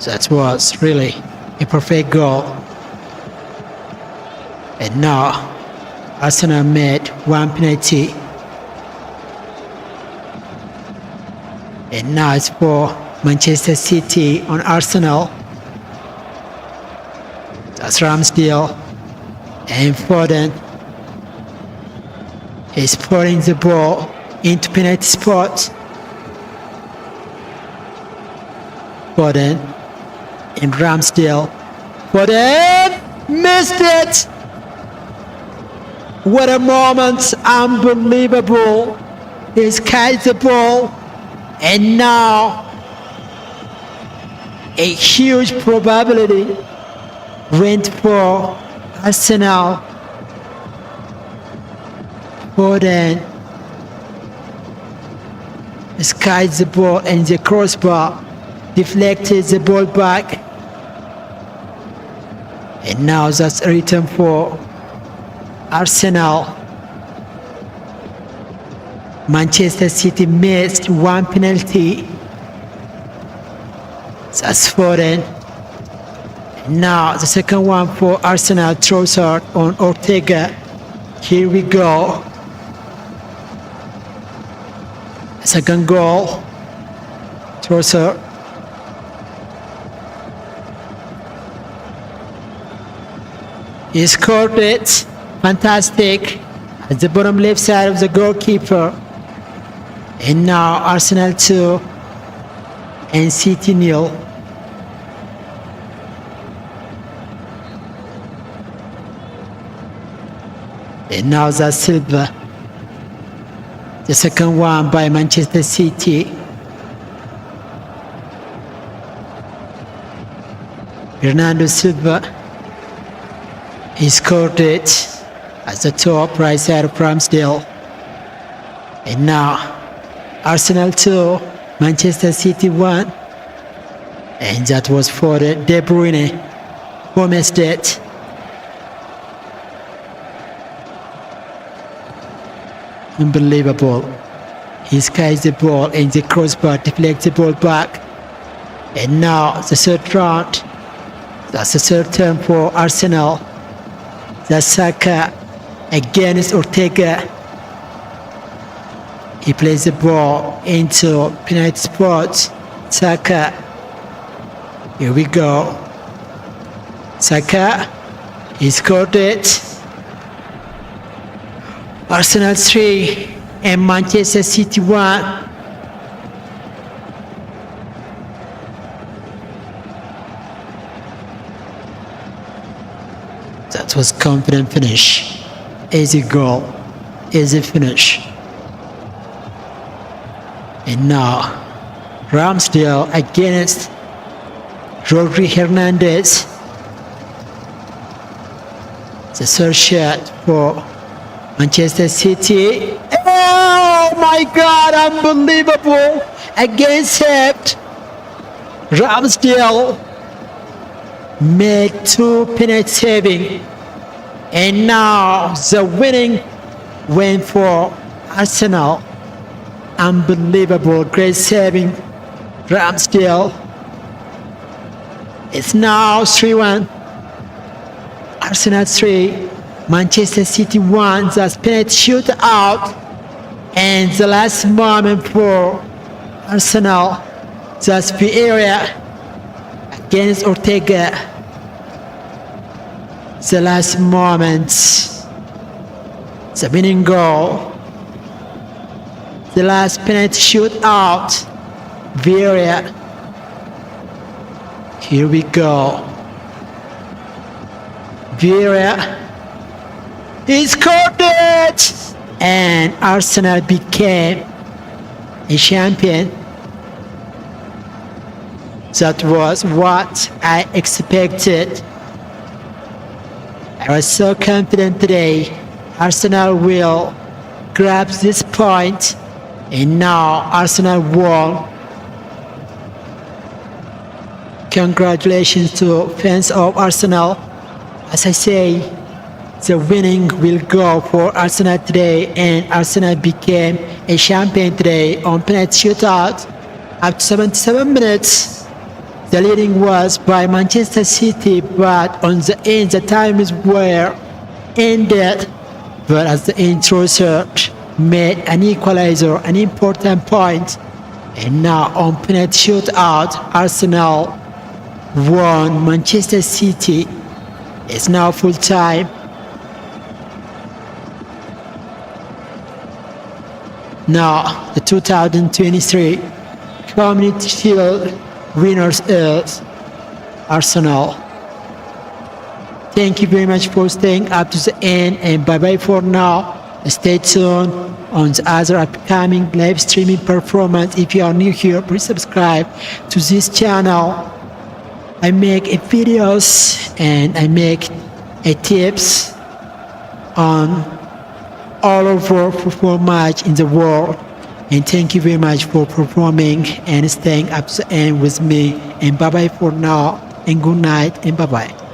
That was really a perfect goal. And now Arsenal made one penalty. And now it's for Manchester City on Arsenal. That's Ramsdale and Foden. He's putting the ball into penalty spot. Foden and Ramsdale. Foden missed it! What a moment! Unbelievable! He's catch the ball, and now a huge probability went for Arsenal. Foden skies the ball and the crossbar deflected the ball back, and now that's a return for Arsenal. Manchester City missed one penalty. That's Foden. Now the second one for Arsenal, Trossard on Ortega. Here we go. Second goal, Trossard. He scored it. Fantastic. At the bottom left side of the goalkeeper. And now Arsenal 2 and City 0. And now that's Silva. The second one by Manchester City. Bernardo Silva. He scored it at the top right side of Ramsdale. And now Arsenal 2, Manchester City 1. And that was for the De Bruyne. Gomez did. Unbelievable. He skies the ball and the crossbar deflects the ball back. And now the third round. That's the third term for Arsenal. That's Saka against Ortega. He plays the ball into penalty spot. Saka. Here we go. Saka. He scored it. Arsenal 3 and Manchester City 1. That was confident finish. Easy goal. Easy finish. And now Ramsdale against Rodri Hernandez. The third shot for Manchester City. Oh my God, unbelievable. Against it. Ramsdale made two penalty saving. And now the winning went for Arsenal, unbelievable, great saving. Ramsdale. It's now 3-1. Arsenal 3, Manchester City 1. That's penalty shootout. And the last moment for Arsenal. That's Vieira against Ortega. The last moment. The winning goal. The last penalty shootout. Vieira. Here we go. Vieira. He scored it! And Arsenal became a champion. That was what I expected. I was so confident today. Arsenal will grab this point, and now Arsenal won. Congratulations to fans of Arsenal. As I say, the winning will go for Arsenal today, and Arsenal became a champion today on penalty shootout. After 77 minutes, the leading was by Manchester City, but on the end, the times were ended. But as the intruder made an equalizer, an important point, and now on penalty shootout, Arsenal won. Manchester City. It's now full time. Now the 2023 Community Shield winners is Arsenal. Thank you very much for staying up to the end, and bye bye for now. Stay tuned on the other upcoming live streaming performance. If you are new here, please subscribe to this channel. I make videos and I make tips on all over football match in the world. And thank you very much for performing and staying up to the end with me. And bye bye for now, and good night, and bye bye.